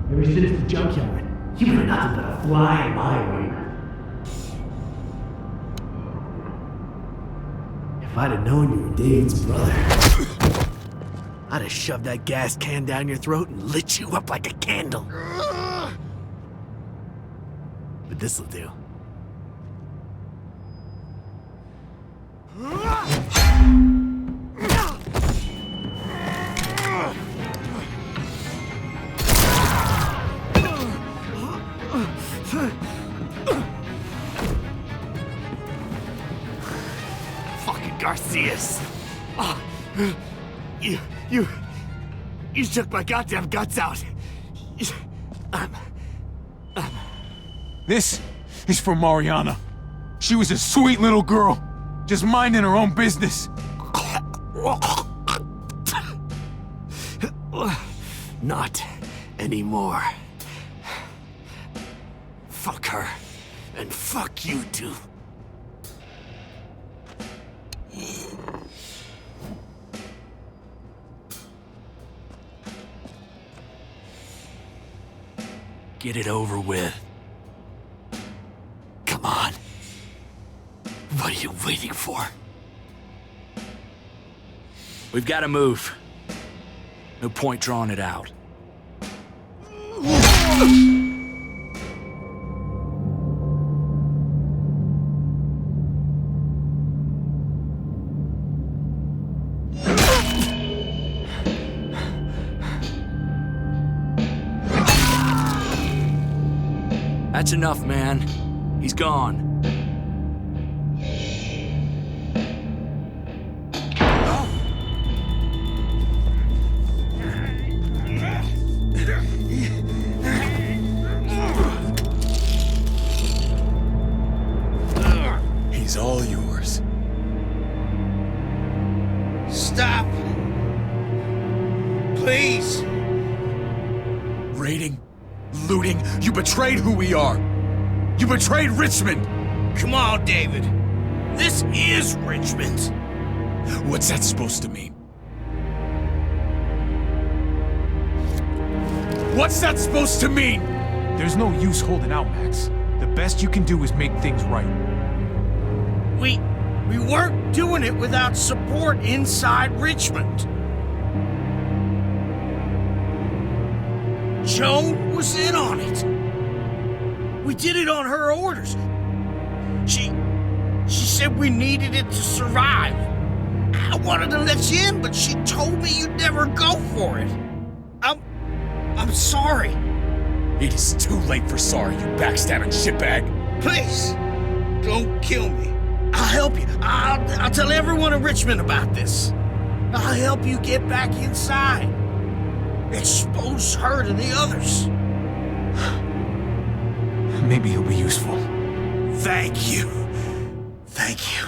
Ever since the junkyard, you've been nothing but a fly in my wing. If I'd have known you were David's brother, I'd have shoved that gas can down your throat and lit you up like a candle. But this'll do. Fucking Garcias. Oh, you took my goddamn guts out. This is for Mariana. She was a sweet little girl, just minding her own business. Not anymore. Fuck her, and fuck you too. Get it over with. Come on. What are you waiting for? We've got to move. No point drawing it out. That's enough, man. He's gone. He's all yours. Stop! Please! Raiding, looting, you betrayed who we are! You betrayed Richmond! Come on, David. This is Richmond. What's that supposed to mean? What's that supposed to mean? There's no use holding out, Max. The best you can do is make things right. We weren't doing it without support inside Richmond. Joan was in on it. We did it on her orders. She said we needed it to survive. I wanted to let you in, but she told me you'd never go for it. I'm sorry. It is too late for sorry, you backstabbing shitbag. Please, don't kill me. I'll help you. I'll tell everyone in Richmond about this. I'll help you get back inside. Expose her to the others. Maybe he'll be useful. Thank you. Thank you.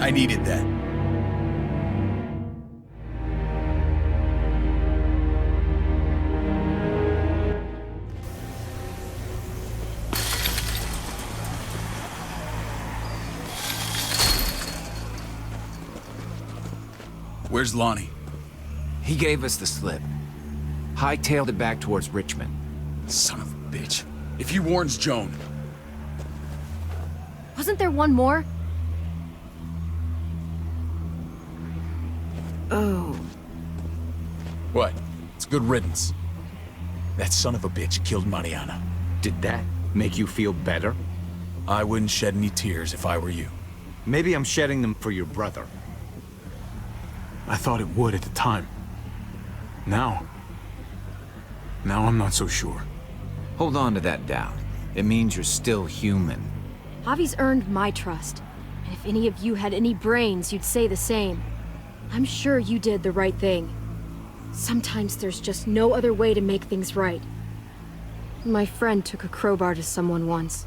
I needed that. Where's Lonnie? He gave us the slip. Hightailed it back towards Richmond. Son of a bitch. If he warns Joan... Wasn't there one more? Oh. What? It's good riddance. That son of a bitch killed Mariana. Did that make you feel better? I wouldn't shed any tears if I were you. Maybe I'm shedding them for your brother. I thought it would at the time. Now I'm not so sure. Hold on to that doubt. It means you're still human. Javi's earned my trust. And if any of you had any brains, you'd say the same. I'm sure you did the right thing. Sometimes there's just no other way to make things right. My friend took a crowbar to someone once.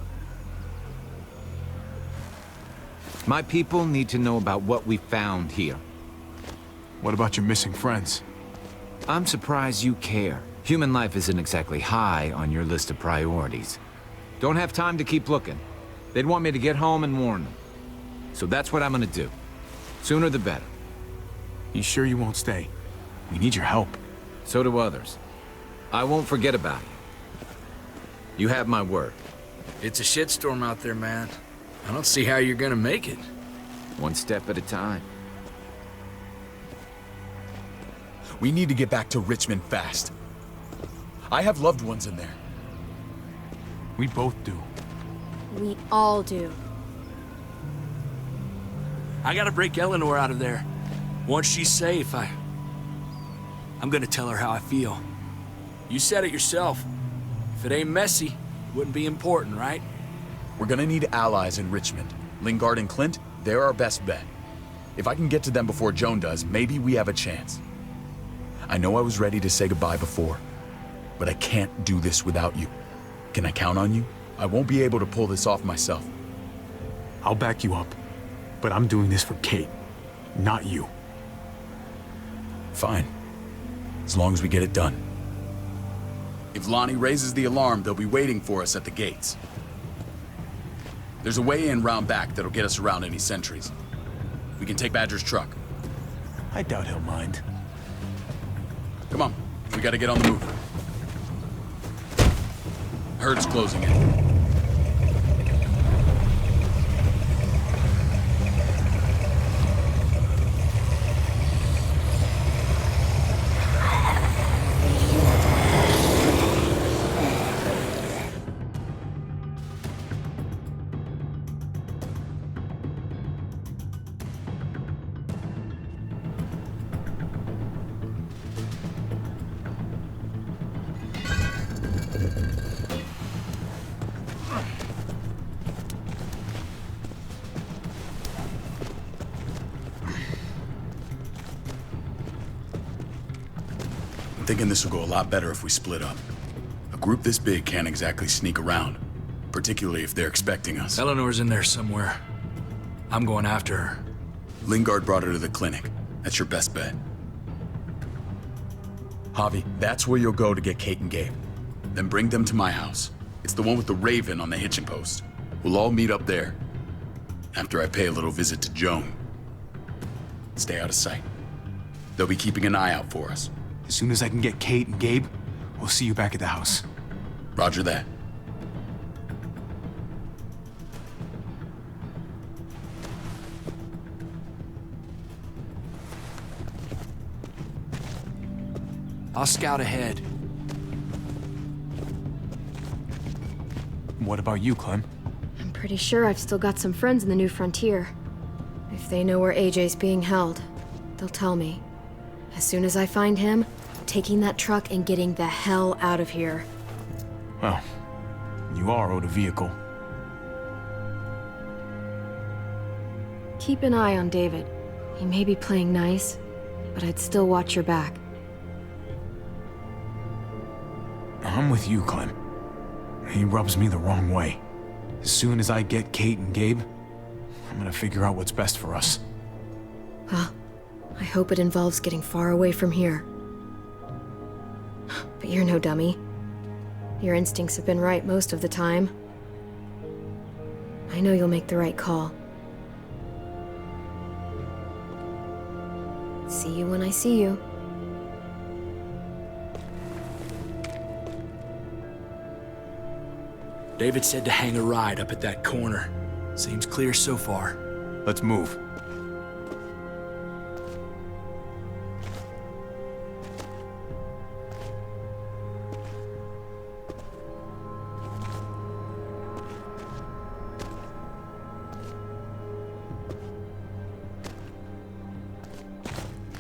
My people need to know about what we found here. What about your missing friends? I'm surprised you care. Human life isn't exactly high on your list of priorities. Don't have time to keep looking. They'd want me to get home and warn them. So that's what I'm gonna do. Sooner the better. You sure you won't stay? We need your help. So do others. I won't forget about you. You have my word. It's a shitstorm out there, man. I don't see how you're gonna make it. One step at a time. We need to get back to Richmond fast. I have loved ones in there. We both do. We all do. I gotta break Eleanor out of there. Once she's safe, I'm gonna tell her how I feel. You said it yourself. If it ain't messy, it wouldn't be important, right? We're gonna need allies in Richmond. Lingard and Clint, they're our best bet. If I can get to them before Joan does, maybe we have a chance. I know I was ready to say goodbye before, but I can't do this without you. Can I count on you? I won't be able to pull this off myself. I'll back you up, but I'm doing this for Kate, not you. Fine. As long as we get it done. If Lonnie raises the alarm, they'll be waiting for us at the gates. There's a way in round back that'll get us around any sentries. We can take Badger's truck. I doubt he'll mind. Come on, we gotta get on the move. Herd's closing in. I'm thinking this will go a lot better if we split up. A group this big can't exactly sneak around, particularly if they're expecting us. Eleanor's in there somewhere. I'm going after her. Lingard brought her to the clinic. That's your best bet. Javi, that's where you'll go to get Kate and Gabe. Then bring them to my house. It's the one with the raven on the hitching post. We'll all meet up there. After I pay a little visit to Joan. Stay out of sight. They'll be keeping an eye out for us. As soon as I can get Kate and Gabe, we'll see you back at the house. Roger that. I'll scout ahead. What about you, Clem? I'm pretty sure I've still got some friends in the New Frontier. If they know where AJ's being held, they'll tell me. As soon as I find him, taking that truck and getting the hell out of here. Well, you are owed a vehicle. Keep an eye on David. He may be playing nice, but I'd still watch your back. I'm with you, Clem. He rubs me the wrong way. As soon as I get Kate and Gabe, I'm gonna figure out what's best for us. Well, I hope it involves getting far away from here. But you're no dummy. Your instincts have been right most of the time. I know you'll make the right call. See you when I see you. David said to hang a ride up at that corner. Seems clear so far. Let's move.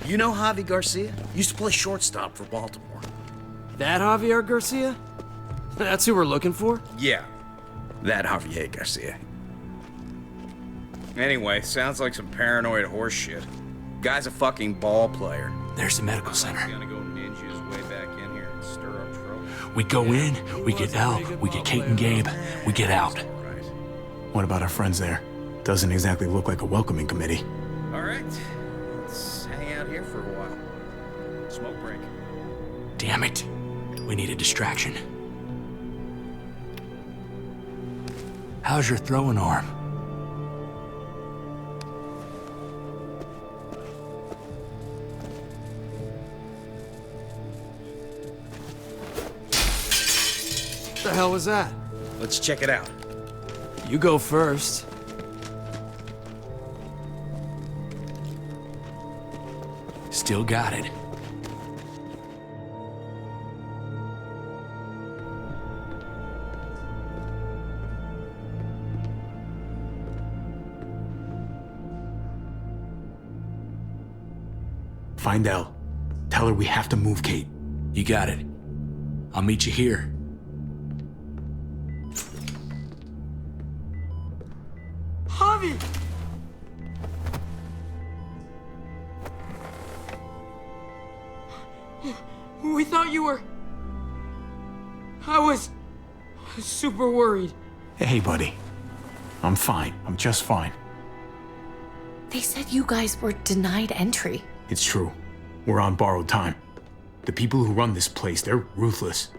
You know Javi Garcia? Used to play shortstop for Baltimore. That Javier Garcia? That's who we're looking for? Yeah, that Javier Garcia. Anyway, sounds like some paranoid horse shit. Guy's a fucking ball player. There's the medical center. Gonna go ninja his way back in here and stir up trouble. We go in, we get out, we get Kate and Gabe, we get out. What about our friends there? Doesn't exactly look like a welcoming committee. All right, let's hang out here for a while. Smoke break. Damn it. We need a distraction. How's your throwing arm? What the hell was that? Let's check it out. You go first. Still got it. Find Elle. Tell her we have to move Kate. You got it. I'll meet you here. Javi! We thought you were... I was super worried. Hey, buddy. I'm fine. I'm just fine. They said you guys were denied entry. It's true. We're on borrowed time. The people who run this place, they're ruthless.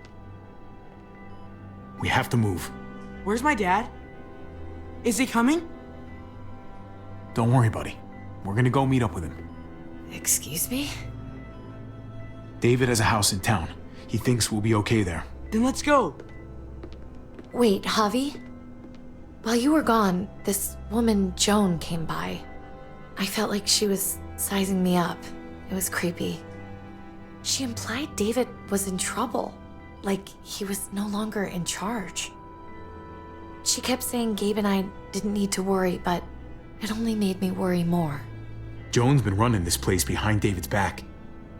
We have to move. Where's my dad? Is he coming? Don't worry, buddy. We're gonna go meet up with him. Excuse me? David has a house in town. He thinks we'll be okay there. Then let's go. Wait, Javi? While you were gone, this woman, Joan, came by. I felt like she was sizing me up. It was creepy. She implied David was in trouble, like he was no longer in charge. She kept saying Gabe and I didn't need to worry, but it only made me worry more. Joan's been running this place behind David's back.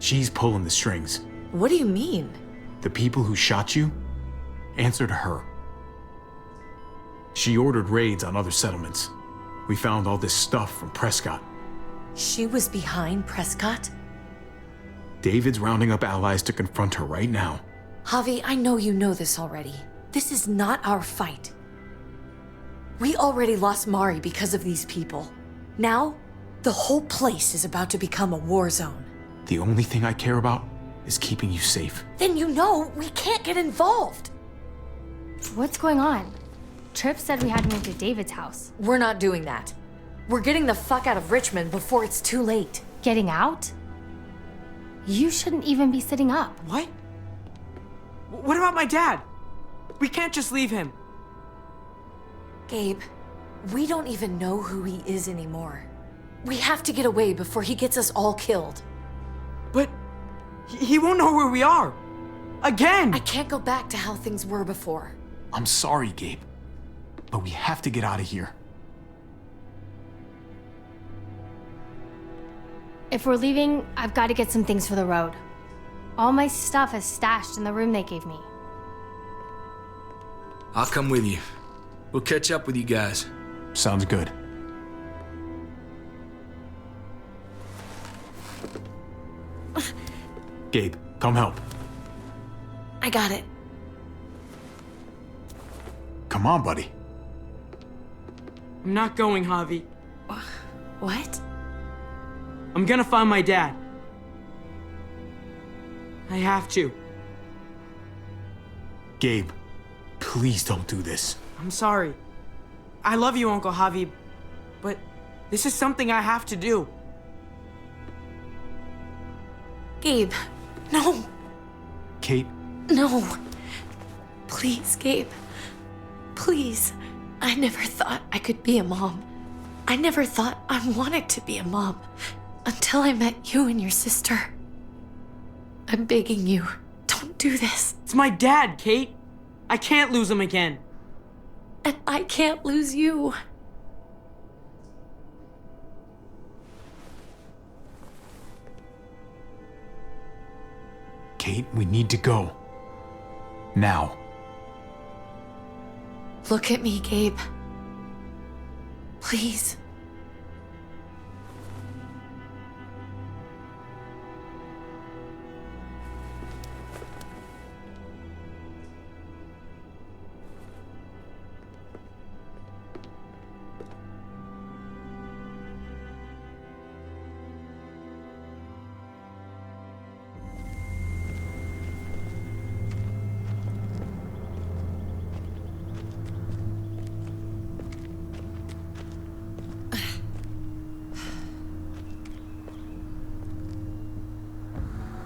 She's pulling the strings. What do you mean? The people who shot you answer to her. She ordered raids on other settlements. We found all this stuff from Prescott. She was behind Prescott? David's rounding up allies to confront her right now. Javi, I know you know this already. This is not our fight. We already lost Mari because of these people. Now, the whole place is about to become a war zone. The only thing I care about is keeping you safe. Then you know we can't get involved. What's going on? Tripp said we had to move to David's house. We're not doing that. We're getting the fuck out of Richmond before it's too late. Getting out? You shouldn't even be sitting up. What? What about my dad? We can't just leave him. Gabe, we don't even know who he is anymore. We have to get away before he gets us all killed. But He won't know where we are. Again! I can't go back to how things were before. I'm sorry, Gabe. But we have to get out of here. If we're leaving, I've got to get some things for the road. All my stuff is stashed in the room they gave me. I'll come with you. We'll catch up with you guys. Sounds good. Gabe, come help. I got it. Come on, buddy. I'm not going, Javi. What? I'm gonna find my dad. I have to. Gabe, please don't do this. I'm sorry. I love you, Uncle Javi, but this is something I have to do. Gabe, no. Kate? No. Please, Gabe. Please. I never thought I could be a mom. I never thought I wanted to be a mom until I met you and your sister. I'm begging you, don't do this. It's my dad, Kate. I can't lose him again. And I can't lose you. Kate, we need to go. Now. Look at me, Gabe. Please.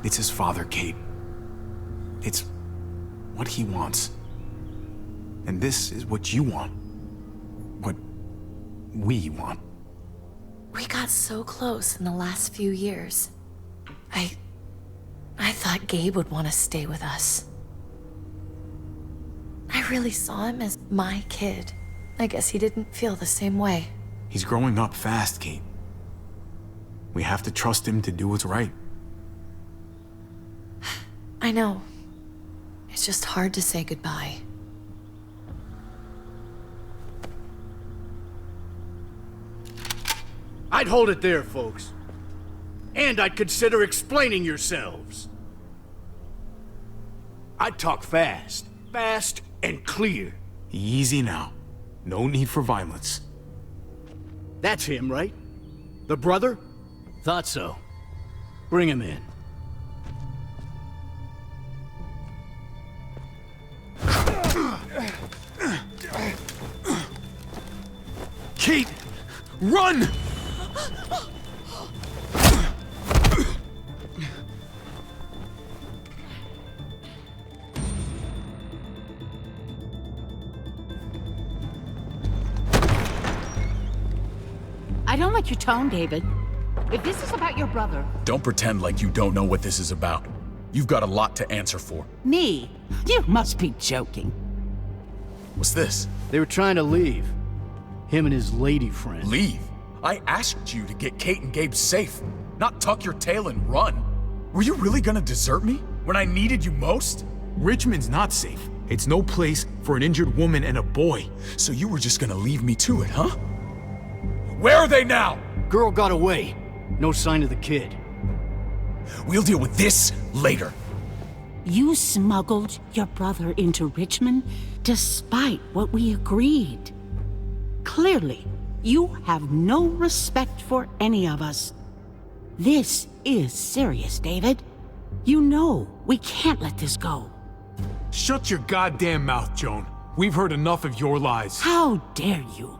It's his father, Kate. It's what he wants. And this is what you want. What we want. We got so close in the last few years. I thought Gabe would want to stay with us. I really saw him as my kid. I guess he didn't feel the same way. He's growing up fast, Kate. We have to trust him to do what's right. I know. It's just hard to say goodbye. I'd hold it there, folks. And I'd consider explaining yourselves. I'd talk fast. Fast and clear. Easy now. No need for violence. That's him, right? The brother? Thought so. Bring him in. Kate! Run! I don't like your tone, David. If this is about your brother... Don't pretend like you don't know what this is about. You've got a lot to answer for. Me? You must be joking. What's this? They were trying to leave. Him and his lady friend. Leave? I asked you to get Kate and Gabe safe, not tuck your tail and run. Were you really gonna desert me when I needed you most? Richmond's not safe. It's no place for an injured woman and a boy. So you were just gonna leave me to it, huh? Where are they now? Girl got away. No sign of the kid. We'll deal with this later. You smuggled your brother into Richmond despite what we agreed. Clearly, you have no respect for any of us. This is serious, David. You know we can't let this go. Shut your goddamn mouth, Joan. We've heard enough of your lies. How dare you?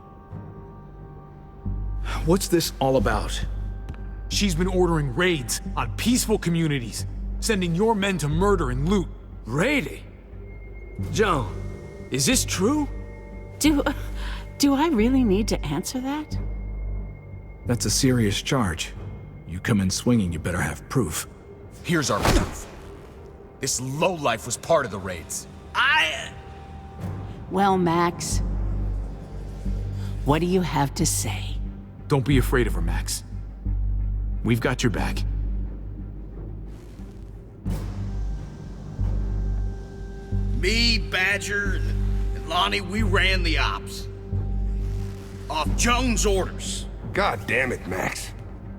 What's this all about? She's been ordering raids on peaceful communities, sending your men to murder and loot. Raiding? Joan, is this true? Do I really need to answer that? That's a serious charge. You come in swinging, you better have proof. Here's our proof. This lowlife was part of the raids. Well, Max, what do you have to say? Don't be afraid of her, Max. We've got your back. Me, Badger, and Lonnie, we ran the ops. Off Jones' orders. God damn it, Max.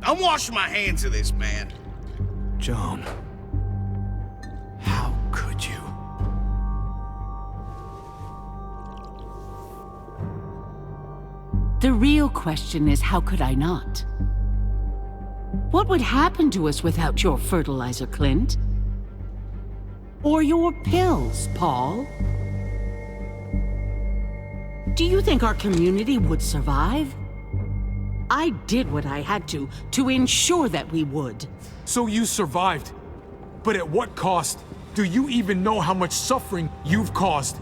I'm washing my hands of this, man. Joan. How could you? The real question is, how could I not? What would happen to us without your fertilizer, Clint? Or your pills, Paul? Do you think our community would survive? I did what I had to ensure that we would. So you survived. But at what cost? Do you even know how much suffering you've caused?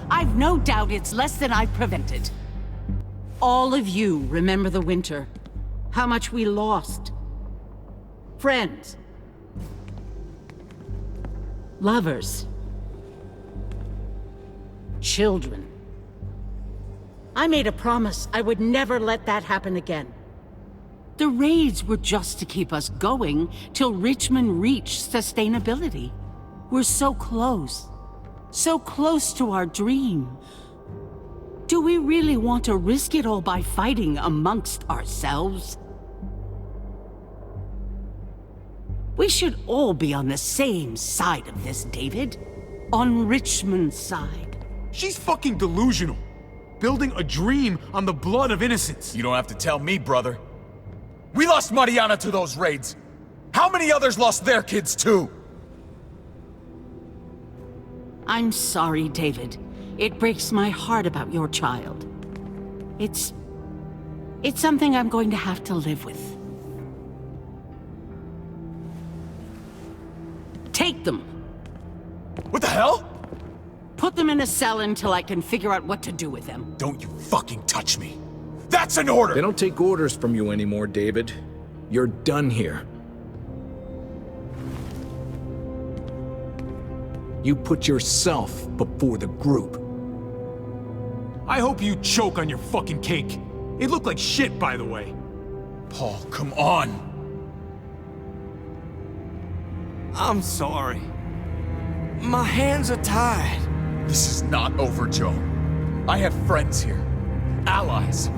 I've no doubt it's less than I've prevented. All of you remember the winter. How much we lost. Friends. Lovers. Children. I made a promise I would never let that happen again. The raids were just to keep us going till Richmond reached sustainability. We're so close to our dream. Do we really want to risk it all by fighting amongst ourselves? We should all be on the same side of this, David. On Richmond's side. She's fucking delusional. Building a dream on the blood of innocents. You don't have to tell me, brother. We lost Mariana to those raids. How many others lost their kids too? I'm sorry, David. It breaks my heart about your child. It's something I'm going to have to live with. Take them. What the hell? Put them in a cell until I can figure out what to do with them. Don't you fucking touch me. That's an order! They don't take orders from you anymore, David. You're done here. You put yourself before the group. I hope you choke on your fucking cake. It looked like shit, by the way. Paul, come on. I'm sorry. My hands are tied. This is not over, Joe. I have friends here. Allies.